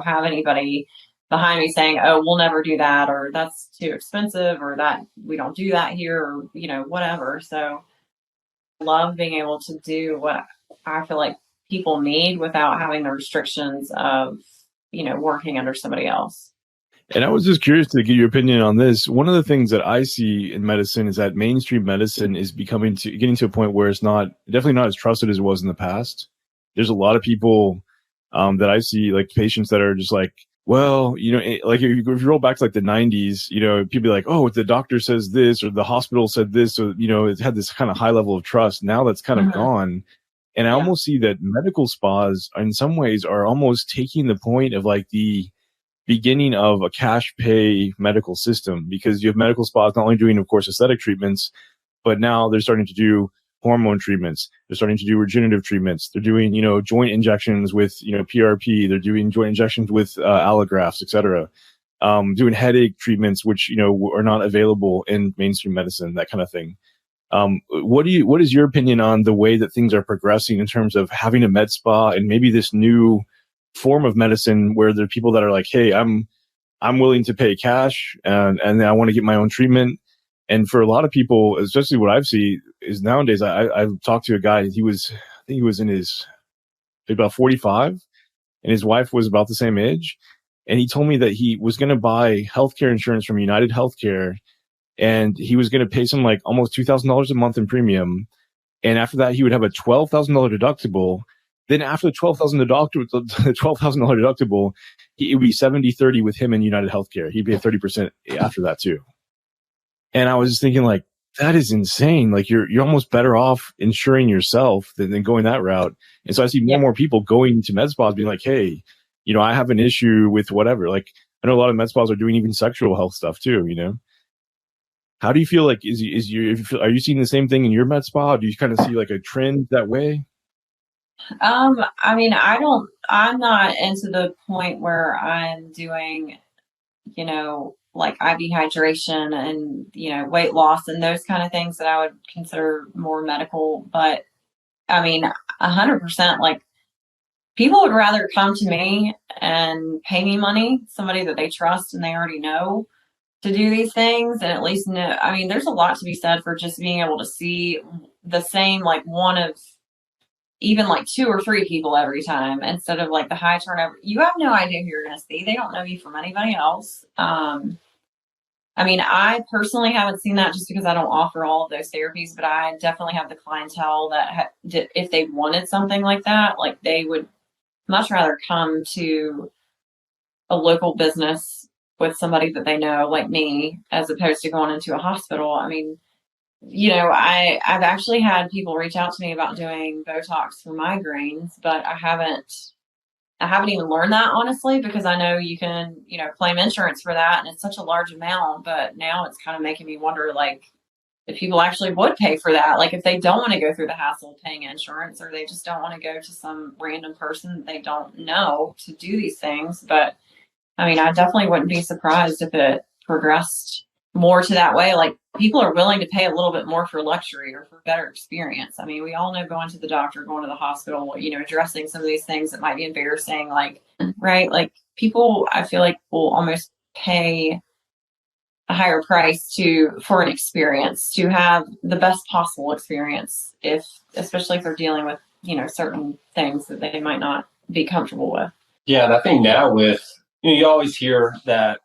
Speaker 1: have anybody behind me saying, oh, we'll never do that, or that's too expensive, or that we don't do that here, or, whatever. So I love being able to do what I feel like people need without having the restrictions of, working under somebody else.
Speaker 2: And I was just curious to get your opinion on this. One of the things that I see in medicine is that mainstream medicine is getting to a point where it's definitely not as trusted as it was in the past. There's a lot of people that I see, like patients that are just like, well, like if you roll back to like the 90s, people be like, oh, the doctor says this or the hospital said this. So, it had this kind of high level of trust. Now that's kind of gone. And I almost see that medical spas in some ways are almost taking the point of like the beginning of a cash pay medical system, because you have medical spas not only doing, of course, aesthetic treatments, but now they're starting to do hormone treatments. They're starting to do regenerative treatments. They're doing, joint injections with, PRP. They're doing joint injections with allografts, et cetera. Doing headache treatments, which, are not available in mainstream medicine, that kind of thing. What is your opinion on the way that things are progressing in terms of having a med spa and maybe this new form of medicine where there are people that are like, hey, I'm willing to pay cash and I want to get my own treatment. And for a lot of people, especially what I've seen is nowadays, I've talked to a guy, I think he was in his about 45 and his wife was about the same age. And he told me that he was going to buy healthcare insurance from United Healthcare, and he was going to pay some like almost $2,000 a month in premium. And after that, he would have a $12,000 deductible. Then after the $12,000 deductible, it would be 70-30 with him and United Healthcare. He'd pay 30% after that too. And I was just thinking, like, that is insane. Like you're almost better off insuring yourself than going that route. And so I see more and more people going to med spas being like, hey, I have an issue with whatever. Like I know a lot of med spas are doing even sexual health stuff too, How do you feel like are you seeing the same thing in your med spa? Do you kind of see like a trend that way?
Speaker 1: I'm not into the point where I'm doing, like IV hydration and, weight loss and those kind of things that I would consider more medical. But 100%, like people would rather come to me and pay me money, somebody that they trust and they already know, to do these things, and at least know. There's a lot to be said for just being able to see the same, like one of even like 2 or 3 people every time, instead of like the high turnover. You have no idea who you're going to see. They don't know you from anybody else. I personally haven't seen that just because I don't offer all of those therapies, but I definitely have the clientele that if they wanted something like that, like they would much rather come to a local business with somebody that they know, like me, as opposed to going into a hospital. I've actually had people reach out to me about doing Botox for migraines, but I haven't even learned that, honestly, because I know you can, claim insurance for that, and it's such a large amount. But now it's kind of making me wonder, like, if people actually would pay for that, like if they don't want to go through the hassle of paying insurance, or they just don't want to go to some random person that they don't know to do these things. But I definitely wouldn't be surprised if it progressed more to that way. Like people are willing to pay a little bit more for luxury or for better experience. We all know going to the doctor, going to the hospital, addressing some of these things that might be embarrassing, like, right? Like people, I feel like, will almost pay a higher price for an experience, to have the best possible experience, especially if they're dealing with, certain things that they might not be comfortable with.
Speaker 3: Yeah. And I think now with, you always hear that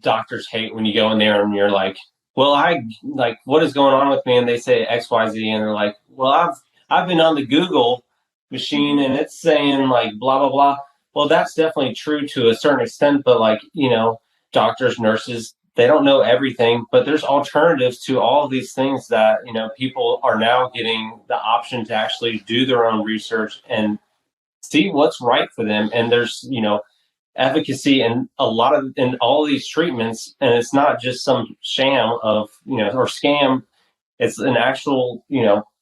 Speaker 3: doctors hate when you go in there and you're like, well, what is going on with me? And they say XYZ, and they're like, well, I've been on the Google machine and it's saying like blah, blah, blah. Well, that's definitely true to a certain extent, but like, doctors, nurses, they don't know everything, but there's alternatives to all of these things that, people are now getting the option to actually do their own research and see what's right for them. And there's, efficacy in all of these treatments, and it's not just some sham of or scam. It's an actual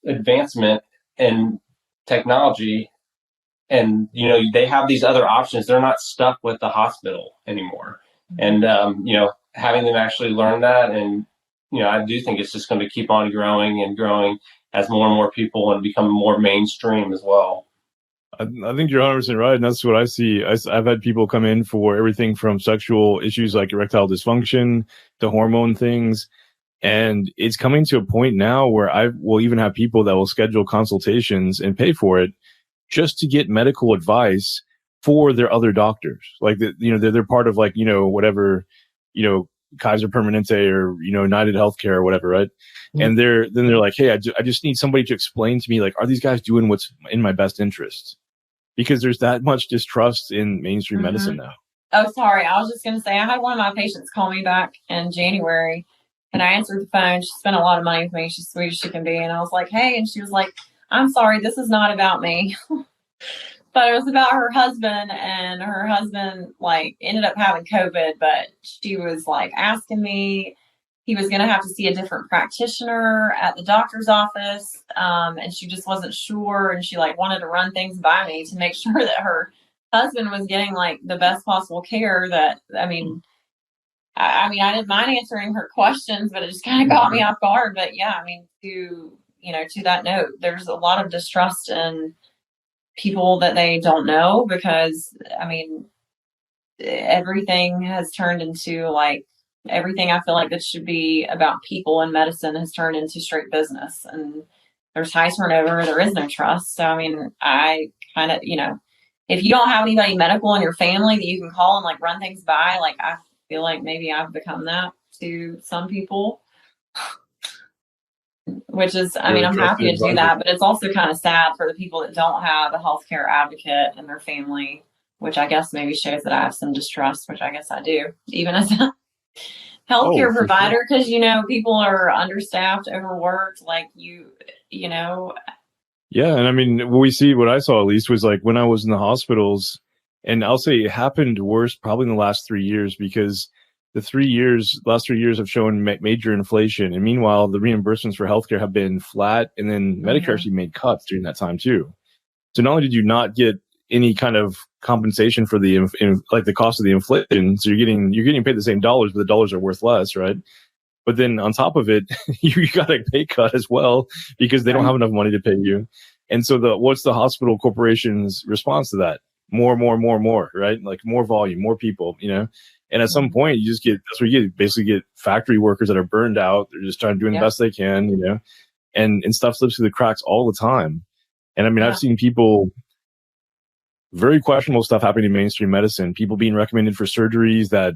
Speaker 3: advancement in technology and they have these other options. They're not stuck with the hospital anymore. And having them actually learn that, and I do think it's just going to keep on growing and growing as more and more people and become more mainstream as well.
Speaker 2: I think you're 100% right, and that's what I see. I've had people come in for everything from sexual issues like erectile dysfunction to hormone things, and it's coming to a point now where I will even have people that will schedule consultations and pay for it just to get medical advice for their other doctors. Like, they're part of, like, whatever, Kaiser Permanente or, United Healthcare or whatever, right? Mm-hmm. And they're like, hey, I just need somebody to explain to me, like, are these guys doing what's in my best interest? Because there's that much distrust in mainstream
Speaker 1: Mm-hmm.
Speaker 2: medicine now.
Speaker 1: Oh, sorry. I was just going to say, I had one of my patients call me back in January, and I answered the phone. She spent a lot of money with me. She's sweet as she can be. And I was like, hey, and she was like, I'm sorry, this is not about me. But it was about her husband, and her husband like ended up having COVID, but she was like asking me, he was going to have to see a different practitioner at the doctor's office. And she just wasn't sure. And she like wanted to run things by me to make sure that her husband was getting like the best possible care. I didn't mind answering her questions, but it just kind of got me off guard. But yeah, to that note, there's a lot of distrust in people that they don't know, because everything has turned into like everything I feel like that should be about people in medicine has turned into straight business, and there's high turnover. There is no trust. So, I kind of, if you don't have anybody medical in your family that you can call and like run things by, like, I feel like maybe I've become that to some people, which is, I'm happy to do that, but it's also kind of sad for the people that don't have a healthcare advocate in their family, which I guess maybe shows that I have some distrust, which I guess I do, even as a healthcare provider, because, people are understaffed, overworked, like
Speaker 2: Yeah. And what I saw at least was like when I was in the hospitals, and I'll say it happened worse probably in the last 3 years, because the last 3 years have shown major inflation. And meanwhile, the reimbursements for healthcare have been flat, and then Medicare actually made cuts during that time too. So not only did you not get any kind of compensation for the cost of the inflation, so you're getting paid the same dollars, but the dollars are worth less, right? But then on top of it, you got a pay cut as well, because they don't have enough money to pay you. And so what's the hospital corporation's response to that? More, right? Like more volume, more people, And at some point, that's where you basically get factory workers that are burned out. They're just trying to do the best they can, and stuff slips through the cracks all the time. And I've seen people, very questionable stuff happening in mainstream medicine, people being recommended for surgeries that,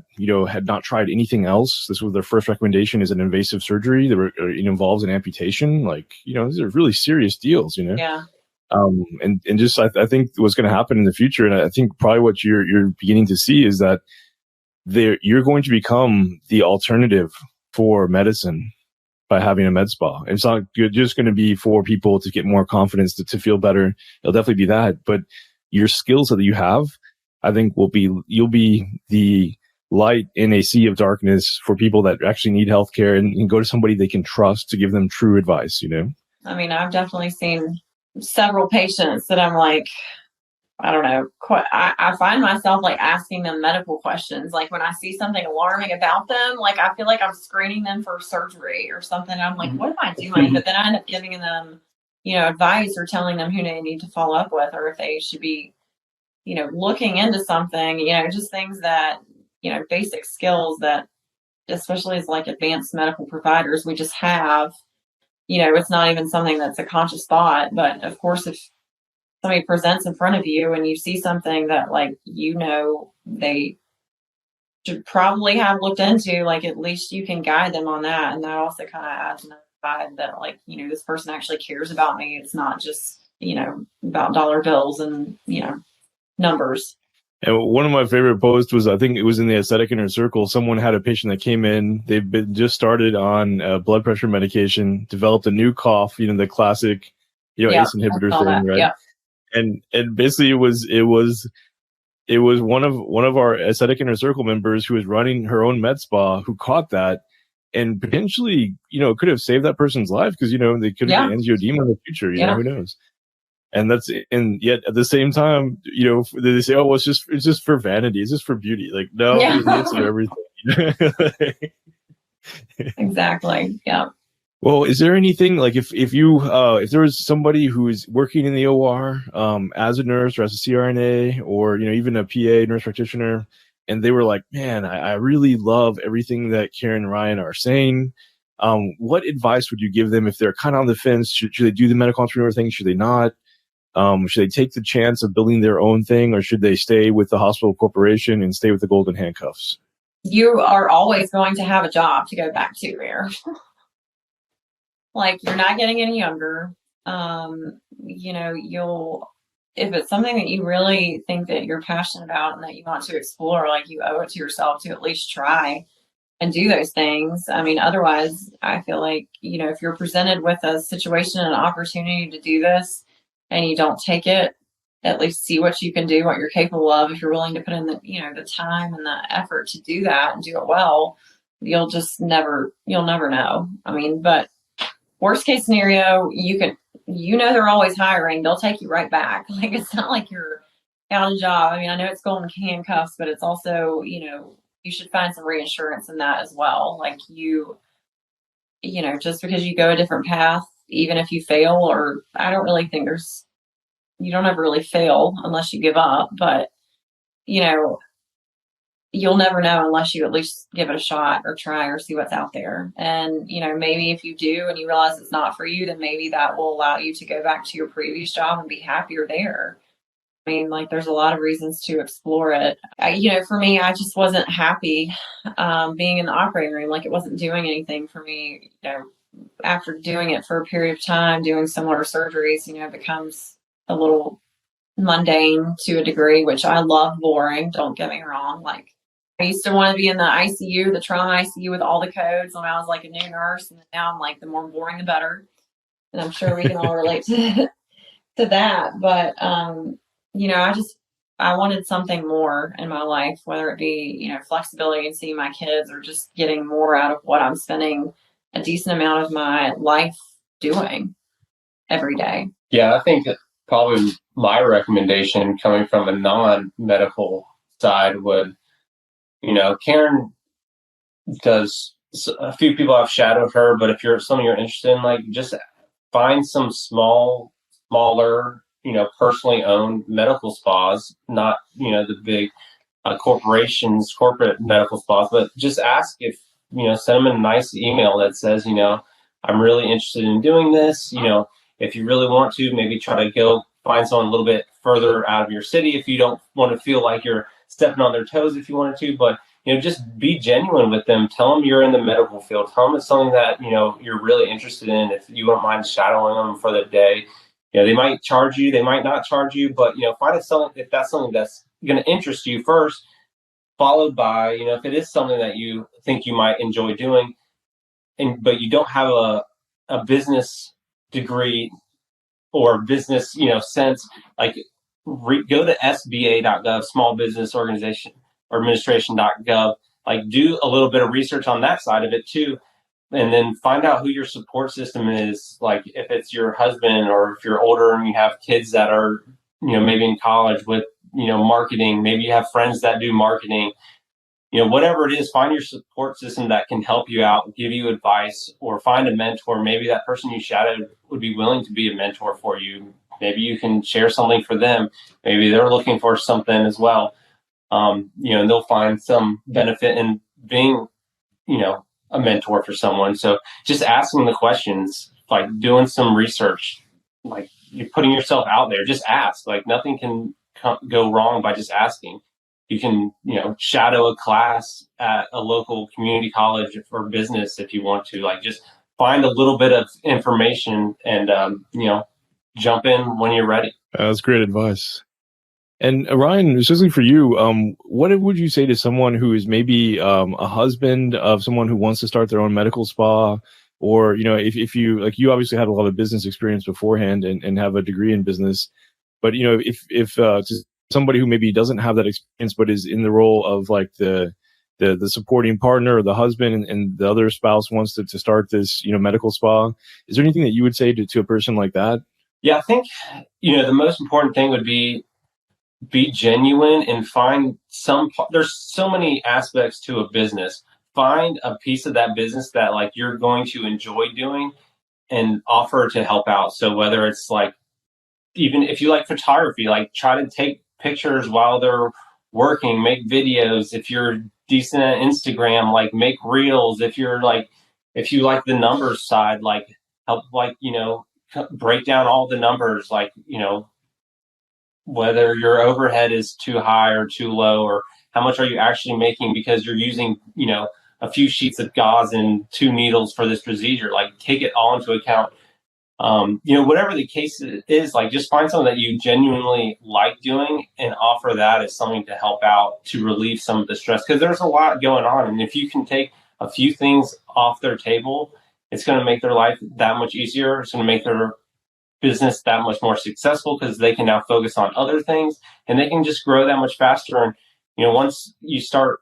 Speaker 2: had not tried anything else. This was their first recommendation, is an invasive surgery that involves an amputation. Like, these are really serious deals,
Speaker 1: Yeah.
Speaker 2: And just, I think what's going to happen in the future, and I think probably what you're beginning to see, is that you're going to become the alternative for medicine by having a med spa. It's not just going to be for people to get more confidence to feel better. It'll definitely be that, but your skills that you have, I think you'll be the light in a sea of darkness for people that actually need healthcare, and go to somebody they can trust to give them true advice,
Speaker 1: I've definitely seen several patients that I'm like, I don't know. I find myself like asking them medical questions. Like when I see something alarming about them, like I feel like I'm screening them for surgery or something. I'm like, what am I doing? But then I end up giving them, advice, or telling them who they need to follow up with, or if they should be, looking into something, just things that, basic skills that, especially as like advanced medical providers, we just have, it's not even something that's a conscious thought. But of course, if somebody presents in front of you and you see something that like, they should probably have looked into, like at least you can guide them on that. And that also kind of adds another vibe that like, this person actually cares about me. It's not just, about dollar bills and, numbers.
Speaker 2: And one of my favorite posts was, I think it was in the Aesthetic Inner Circle. Someone had a patient that came in. They've been just started on blood pressure medication, developed a new cough, the classic, ACE inhibitor thing, right? Yeah. And basically it was one of our Aesthetic Inner Circle members who was running her own med spa who caught that, and potentially, could have saved that person's life, because, they could have had angioedema in the future, who knows? And and yet at the same time, they say, oh, well, it's just for vanity. It's just for beauty. Like, no,
Speaker 1: Yeah.
Speaker 2: there's an answer to everything.
Speaker 1: Exactly. Yeah.
Speaker 2: Well, is there anything like if there was somebody who is working in the OR as a nurse or as a CRNA or even a PA, nurse practitioner, and they were like, man, I really love everything that Karen and Ryan are saying. What advice would you give them if they're kind of on the fence? Should they do the medical entrepreneur thing? Should they not? Should they take the chance of building their own thing, or should they stay with the hospital corporation and stay with the golden handcuffs?
Speaker 1: You are always going to have a job to go back to there. Like, you're not getting any younger. If it's something that you really think that you're passionate about and that you want to explore, like, you owe it to yourself to at least try and do those things. I mean, otherwise, I feel like, if you're presented with a situation and an opportunity to do this and you don't take it, at least see what you can do, what you're capable of. If you're willing to put in the time and the effort to do that and do it well, you'll never know. I mean, but worst case scenario, they're always hiring. They'll take you right back. Like, it's not like you're out of job. I mean, I know it's golden handcuffs, but it's also, you should find some reassurance in that as well. Like, just because you go a different path, even if you fail, or I don't really think you don't ever really fail unless you give up, but you'll never know unless you at least give it a shot or try or see what's out there. And, maybe if you do and you realize it's not for you, then maybe that will allow you to go back to your previous job and be happier there. I mean, like, there's a lot of reasons to explore it. For me, I just wasn't happy being in the operating room. Like, it wasn't doing anything for me. After doing it for a period of time, doing similar surgeries, it becomes a little mundane to a degree, which I love boring. Don't get me wrong. Like, I used to want to be in the ICU, the trauma ICU with all the codes when I was like a new nurse. And now I'm like, the more boring, the better. And I'm sure we can all relate to that. But, I wanted something more in my life, whether it be, flexibility and seeing my kids, or just getting more out of what I'm spending a decent amount of my life doing every day.
Speaker 3: Yeah, I think probably my recommendation coming from a non-medical side would, Karen does, a few people have shadowed her, but if you're something you're interested in, like, just find some smaller, personally owned medical spas, not, the big corporations, corporate medical spas, but just ask if, send them a nice email that says, I'm really interested in doing this. If you really want to, maybe try to go find someone a little bit further out of your city if you don't want to feel like you're stepping on their toes if you wanted to, but just be genuine with them. Tell them you're in the medical field. Tell them it's something that you're really interested in. If you don't mind shadowing them for the day, they might charge you, they might not charge you, but find if that's something that's going to interest you first, followed by if it is something that you think you might enjoy doing, but you don't have a business degree or business sense, like go to SBA.gov, Small Business Organization or Administration.gov, like do a little bit of research on that side of it too, and then find out who your support system is. Like, if it's your husband, or if you're older and you have kids that are maybe in college with marketing, maybe you have friends that do marketing, whatever it is, find your support system that can help you out, give you advice, or find a mentor. Maybe that person you shadowed would be willing to be a mentor for you. Maybe you can share something for them. Maybe they're looking for something as well. And they'll find some benefit in being, a mentor for someone. So just asking the questions, like doing some research, like you're putting yourself out there, just ask. Like, nothing can go wrong by just asking. You can, shadow a class at a local community college for business if you want to. Like, just find a little bit of information and, jump in when you're ready.
Speaker 2: That's great advice. And Ryan, especially for you, what would you say to someone who is maybe a husband of someone who wants to start their own medical spa? Or, if you, like, you obviously had a lot of business experience beforehand and have a degree in business, but, if just somebody who maybe doesn't have that experience, but is in the role of like the supporting partner or the husband, and the other spouse wants to start this, medical spa, is there anything that you would say to a person like that?
Speaker 3: Yeah, I think, the most important thing would be genuine and find there's so many aspects to a business. Find a piece of that business that like you're going to enjoy doing and offer to help out. So whether it's like, even if you like photography, like try to take pictures while they're working, make videos. If you're decent at Instagram, like make reels. If you like the numbers side, like help, like, break down all the numbers, like, whether your overhead is too high or too low, or how much are you actually making because you're using, a few sheets of gauze and two needles for this procedure. Like take it all into account. Whatever the case is, like just find something that you genuinely like doing and offer that as something to help out to relieve some of the stress, because there's a lot going on. And if you can take a few things off their table, it's going to make their life that much easier. It's going to make their business that much more successful because they can now focus on other things and they can just grow that much faster. And, once you start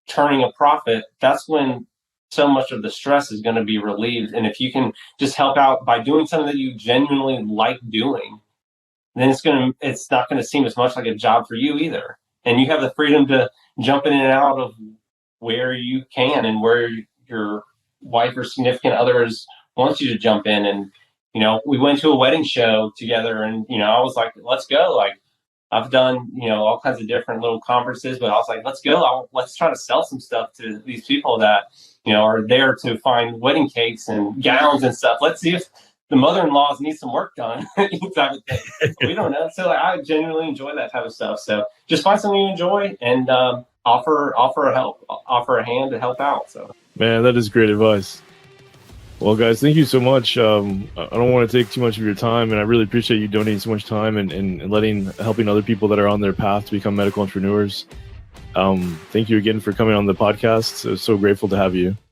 Speaker 3: turning a profit, that's when so much of the stress is going to be relieved. And if you can just help out by doing something that you genuinely like doing, then it's not going to seem as much like a job for you either. And you have the freedom to jump in and out of where you can and where your wife or significant others wants you to jump in. And, we went to a wedding show together and, I was like, let's go. Like, I've done, all kinds of different little conferences, but I was like, let's go. Let's try to sell some stuff to these people that, are there to find wedding cakes and gowns and stuff. Let's see if the mother-in-laws need some work done. Type of thing. We don't know. So like, I genuinely enjoy that type of stuff. So just find something you enjoy and offer a hand to help out. So,
Speaker 2: Man, that is great advice. Well, guys, thank you so much. I don't want to take too much of your time, and I really appreciate you donating so much time and helping other people that are on their path to become medical entrepreneurs. Thank you again for coming on the podcast. So grateful to have you.